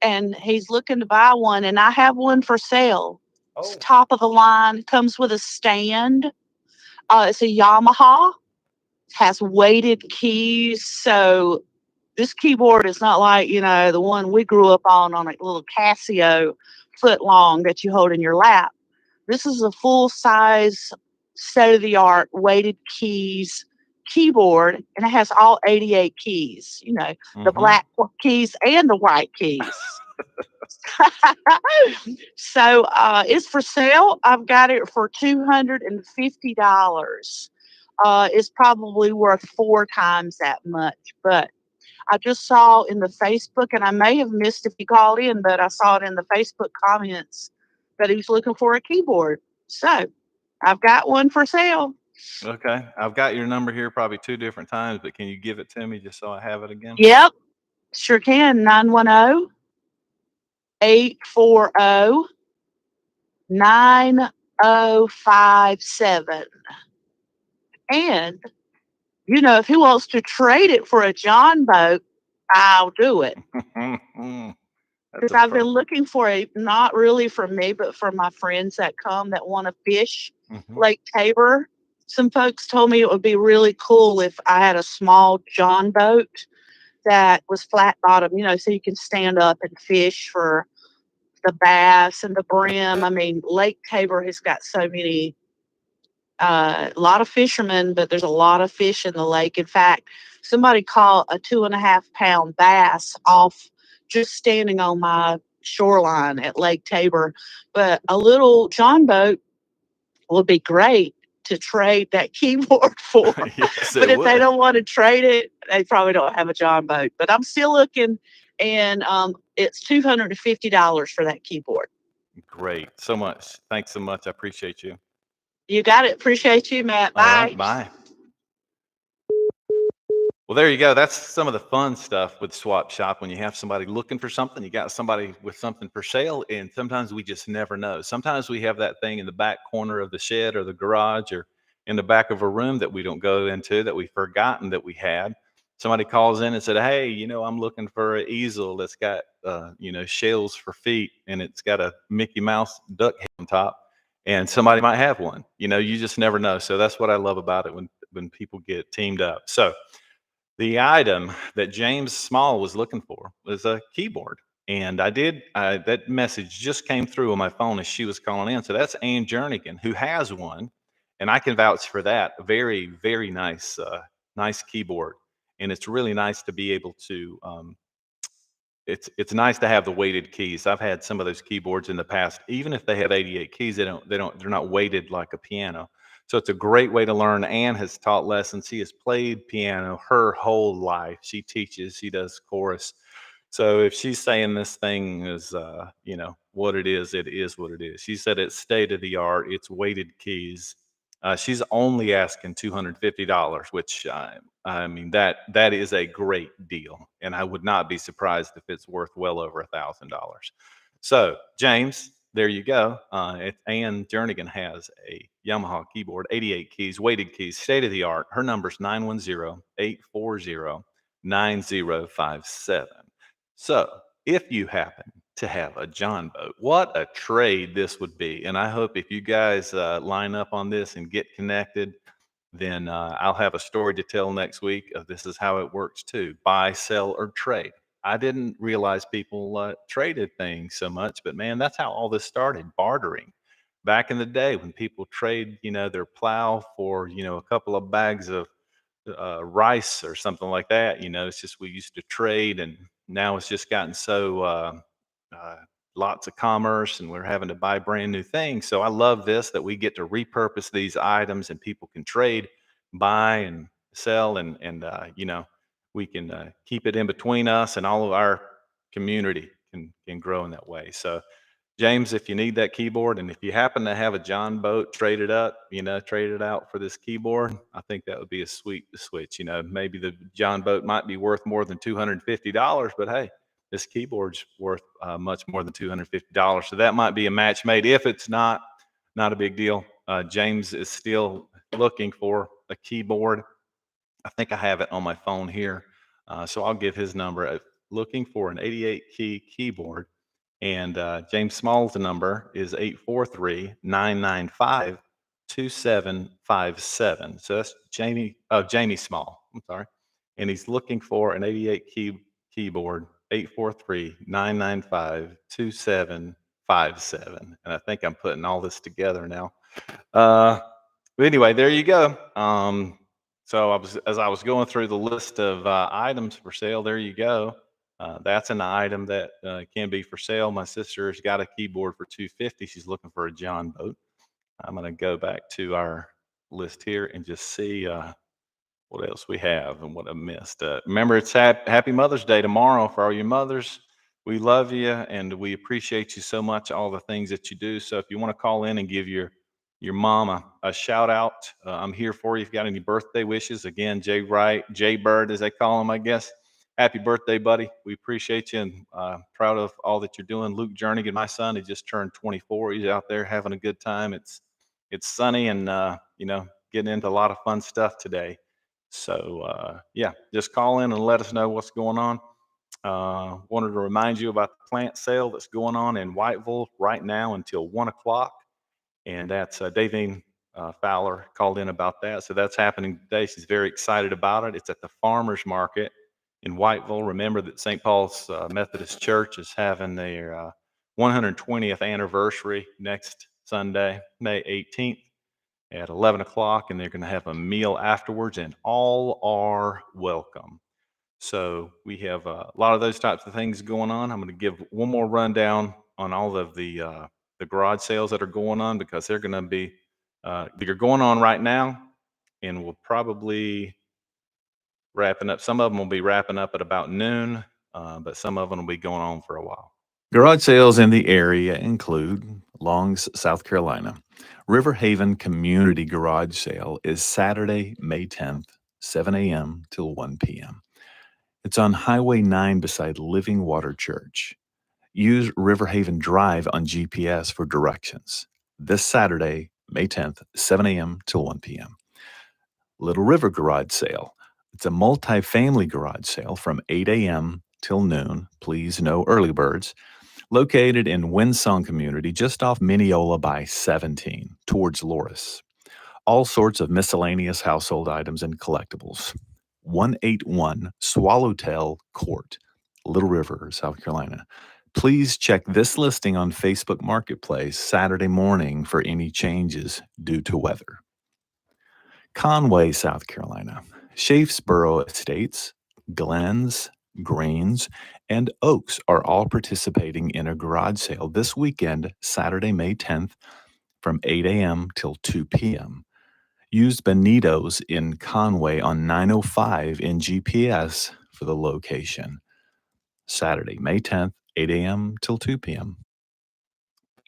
and he's looking to buy one, and I have one for sale. It's top of the line, comes with a stand. It's a Yamaha, has weighted keys, so this keyboard is not like, the one we grew up on a little Casio foot long that you hold in your lap. This is a full size, state of the art weighted keys keyboard, and it has all 88 keys, the black keys and the white keys. So it's for sale. I've got it for $250. It's probably worth 4 times that much, but I just saw in the Facebook, and I may have missed if he called in, but I saw it in the Facebook comments that he was looking for a keyboard. So I've got one for sale. Okay. I've got your number here probably 2 different times, but can you give it to me just so I have it again? Yep, sure can. 910-840-9057. And if he wants to trade it for a John boat, I'll do it. Because I've been looking for not really for me, but for my friends that come that want to fish Lake Tabor. Some folks told me it would be really cool if I had a small John boat that was flat bottom, so you can stand up and fish for the bass and the brim. I mean, Lake Tabor has got so many, a lot of fishermen, but there's a lot of fish in the lake. In fact, somebody caught a 2.5-pound bass off just standing on my shoreline at Lake Tabor. But a little John boat would be great to trade that keyboard for. Yes, But if would. they don't want to trade it, they probably don't have a John boat. But I'm still looking, and it's $250 for that keyboard. Great. So much. Thanks so much. I appreciate you. You got it. Appreciate you, Matt. Bye. All right, bye. Well, there you go. That's some of the fun stuff with Swap Shop. When you have somebody looking for something, you got somebody with something for sale, and sometimes we just never know. Sometimes we have that thing in the back corner of the shed or the garage or in the back of a room that we don't go into, that we've forgotten that we had. Somebody calls in and said, hey, I'm looking for an easel that's got, shells for feet, and it's got a Mickey Mouse duck head on top. and somebody might have one. You just never know. So that's what I love about it when people get teamed up. So the item that James Small was looking for was a keyboard. And that message just came through on my phone as she was calling in. So that's Ann Jernigan, who has one. And I can vouch for that. A very, very nice, nice keyboard. And it's really nice to be able to, it's nice to have the weighted keys. I've had some of those keyboards in the past. Even if they have 88 keys, they're not weighted like a piano. So it's a great way to learn. Anne has taught lessons. She has played piano her whole life. She teaches, she does chorus. So if she's saying this thing is, what it is what it is. She said it's state of the art. It's weighted keys. She's only asking $250, which I mean that is a great deal, and I would not be surprised if it's worth well over $1,000. So James, there you go. Ann Jernigan has a Yamaha keyboard, 88 keys, weighted keys, state of the art. Her number's 910-840-9057. So if you happen to have a John boat, what a trade this would be. And I hope if you guys line up on this and get connected, then I'll have a story to tell next week. This is how it works too: buy, sell, or trade. I didn't realize people traded things so much, but man, that's how all this started, bartering. Back in the day when people trade, their plow for, a couple of bags of rice or something like that. It's just we used to trade, and now it's just gotten so lots of commerce, and we're having to buy brand new things. So I love this, that we get to repurpose these items, and people can trade, buy, and sell, and we can keep it in between us, and all of our community can grow in that way. So James, if you need that keyboard, and if you happen to have a John boat, trade it out for this keyboard, I think that would be a sweet switch. Maybe the John boat might be worth more than $250, but hey, this keyboard's worth much more than $250. So that might be a match made. If it's not a big deal. James is still looking for a keyboard. I think I have it on my phone here. So I'll give his number. Looking for an 88 key keyboard. And James Small's number is 843-995-2757. So that's Jamie Small. I'm sorry. And he's looking for an 88 keyboard, 843-995-2757. And I think I'm putting all this together now. But anyway, there you go. So as I was going through the list of items for sale, there you go. That's an item that can be for sale. My sister's got a keyboard for $250. She's looking for a John boat. I'm going to go back to our list here and just see what else we have and what I missed. Remember, it's Happy Mother's Day tomorrow for all your mothers. We love you, and we appreciate you so much, all the things that you do. So if you want to call in and give your mom a shout out, I'm here for you. If you got any birthday wishes, again, Jay Wright, Jay Bird, as they call him, I guess. Happy birthday, buddy. We appreciate you, and proud of all that you're doing. Luke Jernigan, my son, he just turned 24. He's out there having a good time. It's sunny, and getting into a lot of fun stuff today. So yeah, just call in and let us know what's going on. Wanted to remind you about the plant sale that's going on in Whiteville right now until 1 o'clock. And that's Davine Fowler called in about that. So that's happening today. She's very excited about it. It's at the Farmers Market in Whiteville. Remember that St. Paul's Methodist Church is having their 120th anniversary next Sunday, May 18th at 11 o'clock. And they're going to have a meal afterwards, and all are welcome. So we have a lot of those types of things going on. I'm going to give one more rundown on all of the garage sales that are going on, because they're going to be they're going on right now, and we'll probably wrapping up. Some of them will be wrapping up at about noon, but some of them will be going on for a while. Garage sales in the area include Longs, South Carolina. River Haven Community Garage Sale is Saturday, May 10th, 7 a.m. till 1 p.m. It's on Highway 9 beside Living Water Church. Use River Haven Drive on GPS for directions. This Saturday, May 10th, 7 a.m. till 1 p.m. Little River Garage Sale. It's a multi-family garage sale from 8 a.m. till noon. Please, no early birds. located in Winsong Community just off Mineola by 17 towards Loris. All sorts of miscellaneous household items and collectibles. 181 Swallowtail Court, Little River, South Carolina. Please check this listing on Facebook Marketplace Saturday morning for any changes due to weather. Conway, South Carolina. Shafesboro Estates, Glens, Greens, and Oaks are all participating in a garage sale this weekend, Saturday, May 10th, from 8 a.m. till 2 p.m. Use Benito's in Conway on 905 in GPS for the location. Saturday, May 10th, 8 a.m. till 2 p.m.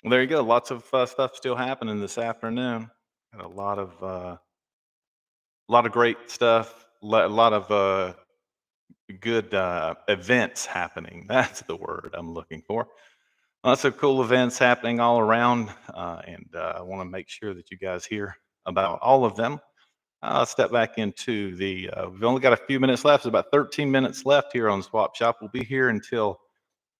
Well, there you go. Lots of stuff still happening this afternoon. Got a lot of great stuff. A lot of good events happening. That's the word I'm looking for. Lots of cool events happening all around, and I want to make sure that you guys hear about all of them. I'll step back into the. We've only got a few minutes left. There's about 13 minutes left here on Swap Shop. We'll be here until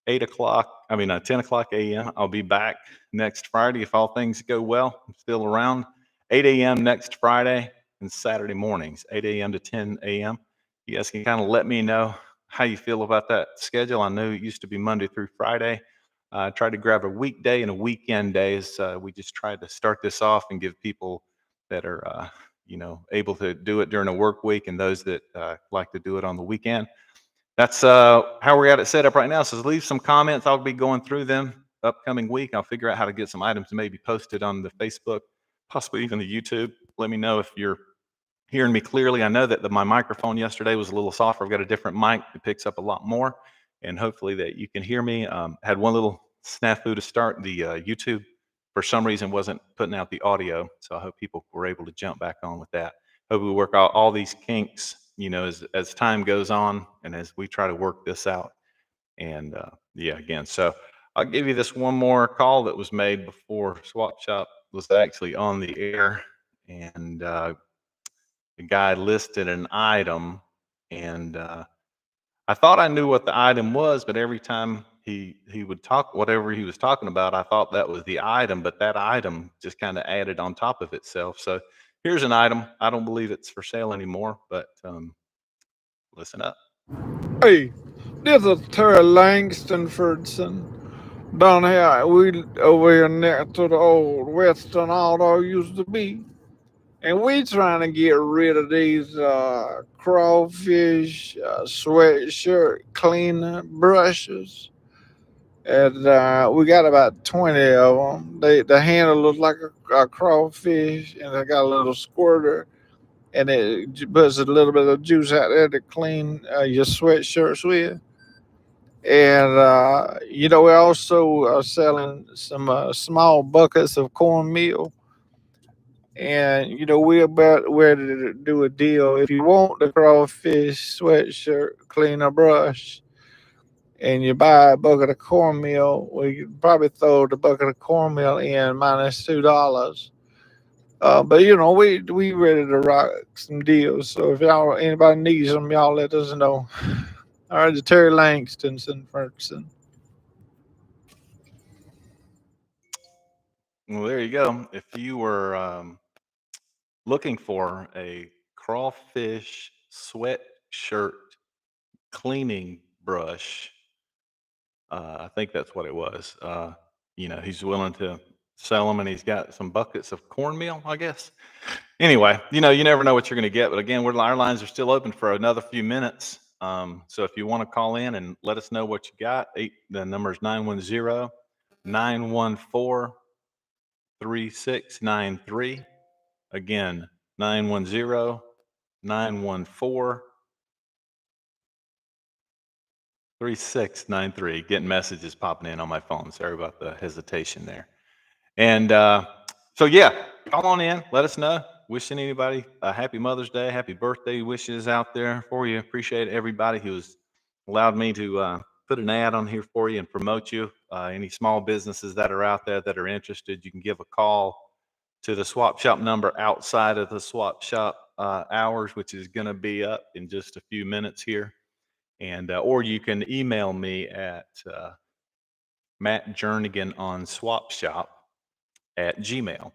10 o'clock a.m. I'll be back next Friday if all things go well. I'm still around. 8 a.m. next Friday and Saturday mornings, 8 a.m. to 10 a.m. You guys can kind of let me know how you feel about that schedule. I know it used to be Monday through Friday. I tried to grab a weekday and a weekend days. We just tried to start this off and give people that are, able to do it during a work week and those that like to do it on the weekend. That's how we're at it set up right now. So leave some comments. I'll be going through them upcoming week. I'll figure out how to get some items maybe posted on the Facebook, possibly even the YouTube. Let me know if you're hearing me clearly. I know that my microphone yesterday was a little softer. I've got a different mic that picks up a lot more, and hopefully that you can hear me. Had one little snafu to start. The YouTube, for some reason, wasn't putting out the audio, so I hope people were able to jump back on with that. Hope we work out all these kinks, as time goes on and as we try to work this out. And again, so I'll give you this one more call that was made before Swap Shop was actually on the air, and the guy listed an item, and I thought I knew what the item was, but every time he would talk, whatever he was talking about, I thought that was the item, but that item just kind of added on top of itself. So here's an item. I don't believe it's for sale anymore, but listen up. Hey, this is Terry Langstonfordson. Down here, we over here next to the old Western Auto used to be. And we trying to get rid of these crawfish sweatshirt cleaner brushes. And we got about 20 of them. The handle looks like a crawfish, and they got a little squirter, and it puts a little bit of juice out there to clean your sweatshirts with. And we also are selling some small buckets of cornmeal. And we're about ready to do a deal. If you want the crawfish sweatshirt cleaner brush, and you buy a bucket of cornmeal, we could probably throw the bucket of cornmeal in minus $2. But we ready to rock some deals. So if anybody needs them, y'all let us know. All right, Terry Langston Ferguson. Well, there you go. If you were looking for a crawfish sweatshirt cleaning brush, I think that's what it was. He's willing to sell them, and he's got some buckets of cornmeal, I guess. Anyway, you never know what you're going to get. But again, our lines are still open for another few minutes. So if you want to call in and let us know what you got, the number is 910-914-3693. Again, 910-914-3693. Getting messages popping in on my phone. Sorry about the hesitation there. And call on in. Let us know. Wishing anybody a happy Mother's Day, happy birthday wishes out there for you. Appreciate everybody who's allowed me to put an ad on here for you and promote you. Any small businesses that are out there that are interested, you can give a call to the Swap Shop number outside of the Swap Shop hours, which is going to be up in just a few minutes here. And or you can email me at Matt Jernigan on Swap Shop at Gmail.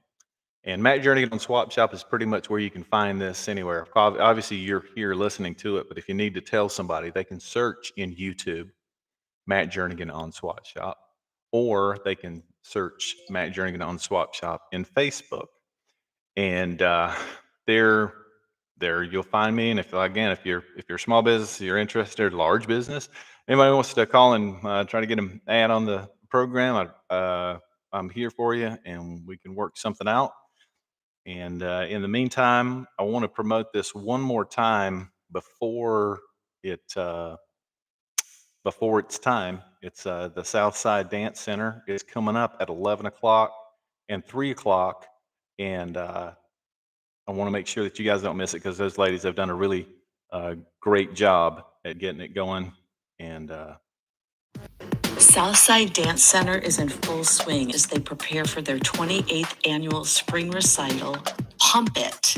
And Matt Jernigan on Swap Shop is pretty much where you can find this anywhere. Obviously, you're here listening to it, but if you need to tell somebody, they can search in YouTube Matt Jernigan on Swap Shop, or they can search Matt Jernigan on Swap Shop in Facebook. And there you'll find me. And if you're a small business, you're interested, large business, anybody wants to call and try to get an ad on the program, I'm here for you, and we can work something out. And in the meantime, I want to promote this one more time before it's time. It's the Southside Dance Center. It's coming up at 11 o'clock and 3 o'clock, and I want to make sure that you guys don't miss it, because those ladies have done a really great job at getting it going. And Southside Dance Center is in full swing as they prepare for their 28th annual spring recital, Pump It.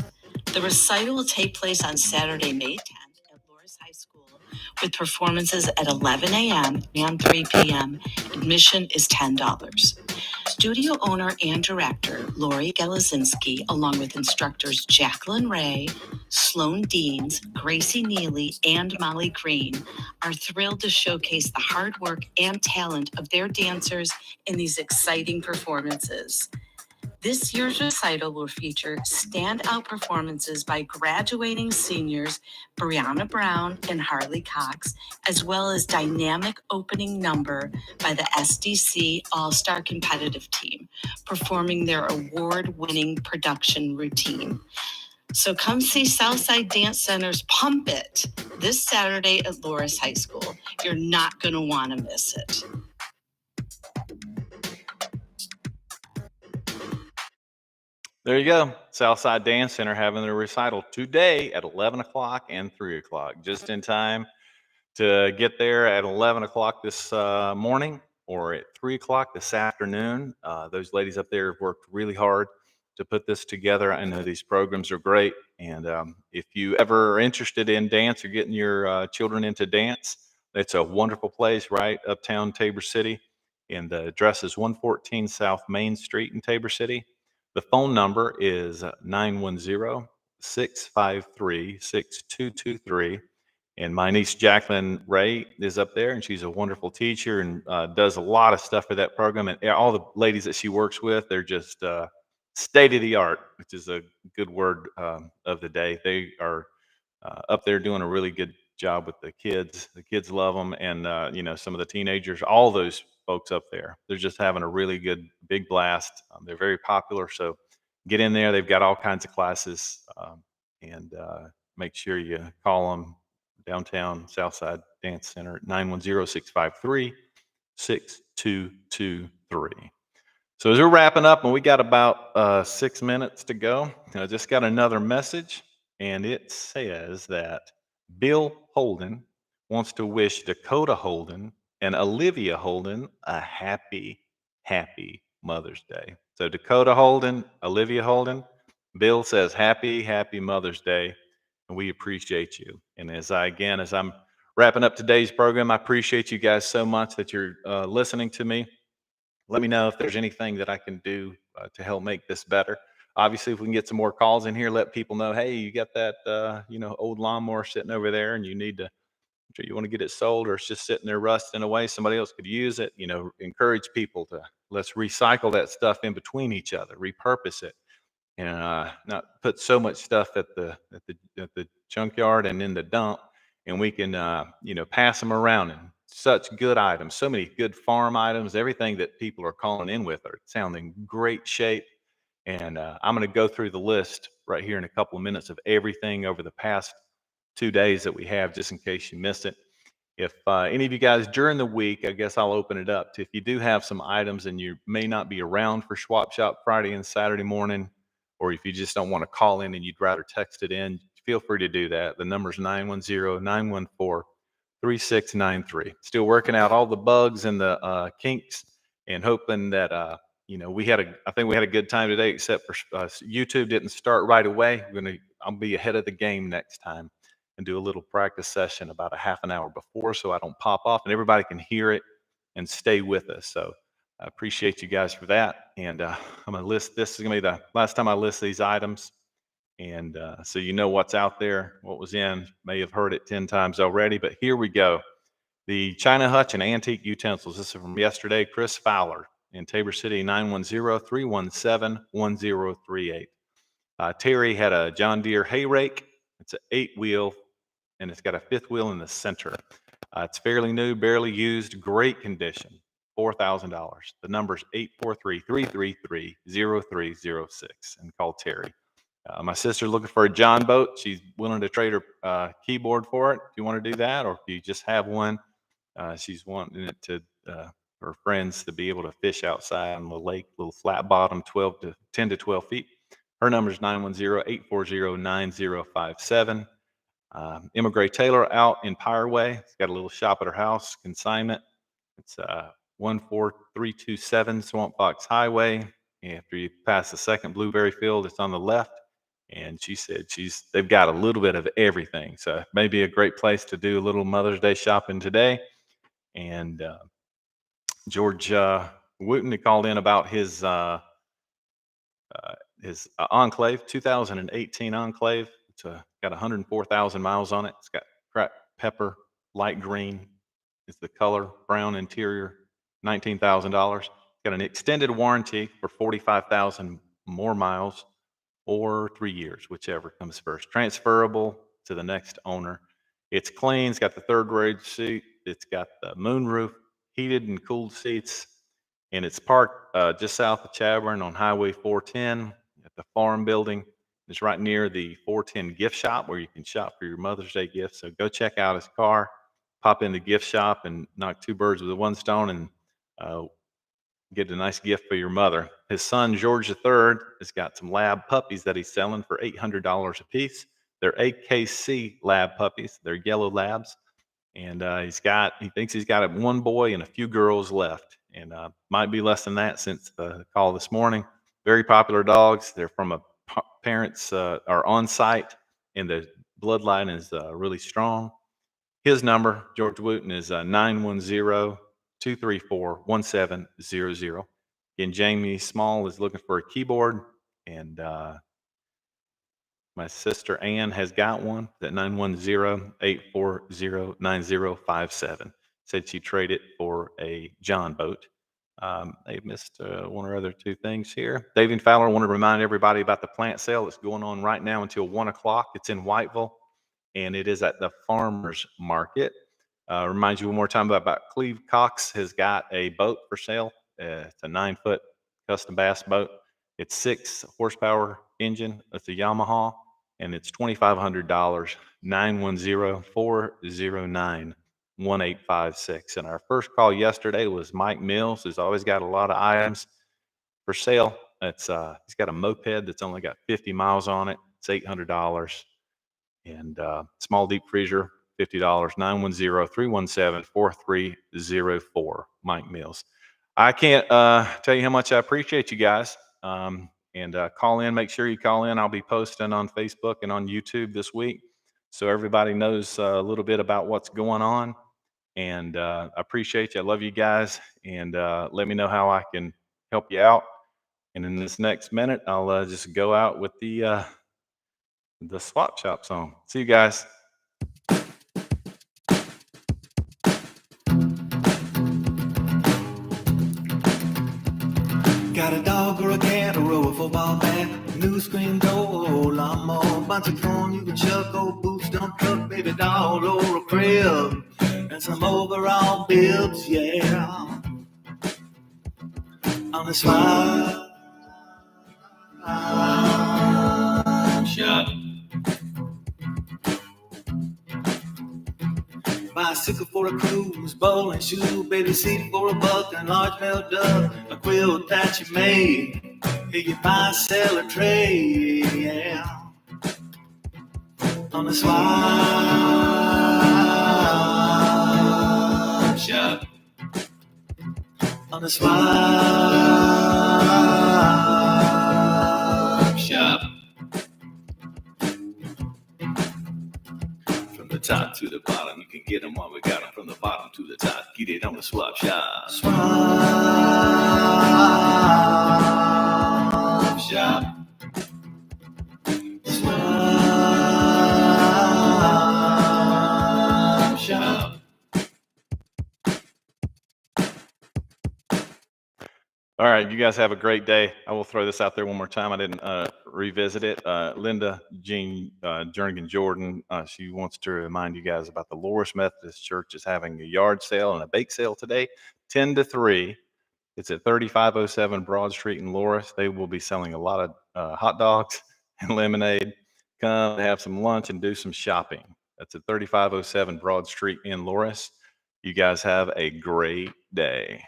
The recital will take place on Saturday, May 10th at Loris High School, with performances at 11 a.m. and 3 p.m. Admission is $10. Studio owner and director Lori Galazinski, along with instructors Jacqueline Ray, Sloan Deans, Gracie Neely, and Molly Green, are thrilled to showcase the hard work and talent of their dancers in these exciting performances. This year's recital will feature standout performances by graduating seniors Brianna Brown and Harley Cox, as well as dynamic opening number by the SDC All-Star Competitive Team, performing their award-winning production routine. So come see Southside Dance Center's Pump It this Saturday at Loris High School. You're not going to want to miss it. there you go. Southside Dance Center having their recital today at 11 o'clock and 3 o'clock, just in time to get there at 11 o'clock this morning, or at 3 o'clock this afternoon. Those ladies up there have worked really hard to put this together. I know these programs are great. And if you ever are interested in dance or getting your children into dance, it's a wonderful place right uptown Tabor City. And the address is 114 South Main Street in Tabor City. The phone number is 910-653-6223. And my niece Jacqueline Ray is up there, and she's a wonderful teacher and does a lot of stuff for that program. And all the ladies that she works with, they're just state of the art, which is a good word of the day. They are up there doing a really good job with the kids. The kids love them, and some of the teenagers, all those folks up there, they're just having a really good big blast. They're very popular, so get in there. They've got all kinds of classes, and make sure you call them. Downtown Southside Dance Center, 910-653-6223. So as we're wrapping up, and we got about 6 minutes to go, I just got another message, and it says that Bill Holden wants to wish Dakota Holden and Olivia Holden a happy Mother's Day. So Dakota Holden, Olivia Holden, Bill says happy Mother's Day, and we appreciate you. And as I'm wrapping up today's program, I appreciate you guys so much that you're listening to me. Let me know if there's anything that I can do to help make this better. Obviously, if we can get some more calls in here, let people know, hey, you got that old lawnmower sitting over there, and you want to get it sold, or it's just sitting there rusting away. Somebody else could use it. Encourage people to let's recycle that stuff in between each other, repurpose it, and not put so much stuff at the junkyard and in the dump. And we can pass them around. And such good items, so many good farm items, everything that people are calling in with are sounding great shape. And I'm going to go through the list right here in a couple of minutes of everything over the past 2 days that we have, just in case you missed it. If any of you guys during the week, I guess I'll open it up to, if you do have some items and you may not be around for Swap Shop Friday and Saturday morning, or if you just don't want to call in and you'd rather text it in, feel free to do that. The number's 910-914-3693. Still working out all the bugs and the kinks, and hoping that I think we had a good time today, except for YouTube didn't start right away. I'll be ahead of the game next time and do a little practice session about a half an hour before, so I don't pop off and everybody can hear it and stay with us. So I appreciate you guys for that. And I'm going to list, this is going to be the last time I list these items. And so you know what's out there, what was in. May have heard it 10 times already, but here we go. The China Hutch and Antique Utensils. This is from yesterday. Chris Fowler in Tabor City, 910-317-1038. Terry had a John Deere hay rake. It's an 8-wheel, and it's got a 5th wheel in the center. It's fairly new, barely used, great condition. $4,000. The number's 843-333-0306, and call Terry. My sister's looking for a John boat. She's willing to trade her keyboard for it if you want to do that, or if you just have one. She's wanting it to her friends to be able to fish outside on the lake, little flat bottom, 10 to 12 feet. Her number is 910-840-9057. Emma Gray Taylor out in Pireway. She's got a little shop at her house, consignment. It's 14327 Swamp Fox Highway. After you pass the second blueberry field, it's on the left. And she said they've got a little bit of everything. So maybe a great place to do a little Mother's Day shopping today. And George Wooten, he called in about his Enclave, 2018 Enclave. It's got 104,000 miles on it. It's got cracked pepper, light green. It's the color, brown interior, $19,000. It's got an extended warranty for 45,000 more miles, or 3 years, whichever comes first. Transferable to the next owner. It's clean. It's got the 3rd grade seat. It's got the moonroof, heated and cooled seats, and it's parked just south of Chadbourne on Highway 410 at the Farm Building. It's right near the 410 gift shop where you can shop for your Mother's Day gift. So go check out his car, pop in the gift shop, and knock 2 birds with 1 stone, and get a nice gift for your mother. His son, George III, has got some lab puppies that he's selling for $800 a piece. They're AKC lab puppies. They're yellow labs. And he thinks he's got 1 boy and a few girls left. And might be less than that since the call this morning. Very popular dogs. They're from parents are on site, and the bloodline is really strong. His number, George Wooten, is 910-234-1700. Again, Jamie Small is looking for a keyboard, and my sister Ann has got one at 910-840-9057. Said she traded for a John boat. They missed 1 or other 2 things here. David Fowler, want to remind everybody about the plant sale that's going on right now until 1 o'clock. It's in Whiteville, and it is at the Farmers Market. Remind you one more time about Cleve Cox has got a boat for sale. It's a 9-foot custom bass boat. It's 6 horsepower engine. It's a Yamaha, and it's $2,500. 910-409-1856. And our first call yesterday was Mike Mills, who's always got a lot of items for sale. It's he's got a moped that's only got 50 miles on it. It's $800. And small deep freezer, $50. 910-317-4304. Mike Mills. I can't tell you how much I appreciate you guys. And call in. Make sure you call in. I'll be posting on Facebook and on YouTube this week, so everybody knows a little bit about what's going on. And I appreciate you. I love you guys. And let me know how I can help you out. And in this next minute, I'll just go out with the Swap Shop song. See you guys. Got a dog or a cat or a football bat, new screen door, lawnmower, bunch of corn you can chuck, old boots, dump truck, baby doll, or a crib, and some overall bibs, yeah. On the Swap Shop. Bicycle for a cruise, bowling shoe, baby seat for a buck, and large male dove, a quilt that you made. Here you buy, sell, or trade, yeah. On the Swap Shop. On the Swap Shop. From the top to the bottom, you can get them while we got them from the bottom to the top. Get it on the Swap Shop. Swap Shop. Swap Shop. All right, you guys have a great day. I will throw this out there one more time. I didn't revisit it. Linda Jean Jernigan Jordan, she wants to remind you guys about the Loris Methodist Church is having a yard sale and a bake sale today, 10 to 3. It's at 3507 Broad Street in Loris. They will be selling a lot of hot dogs and lemonade. Come have some lunch and do some shopping. That's at 3507 Broad Street in Loris. You guys have a great day.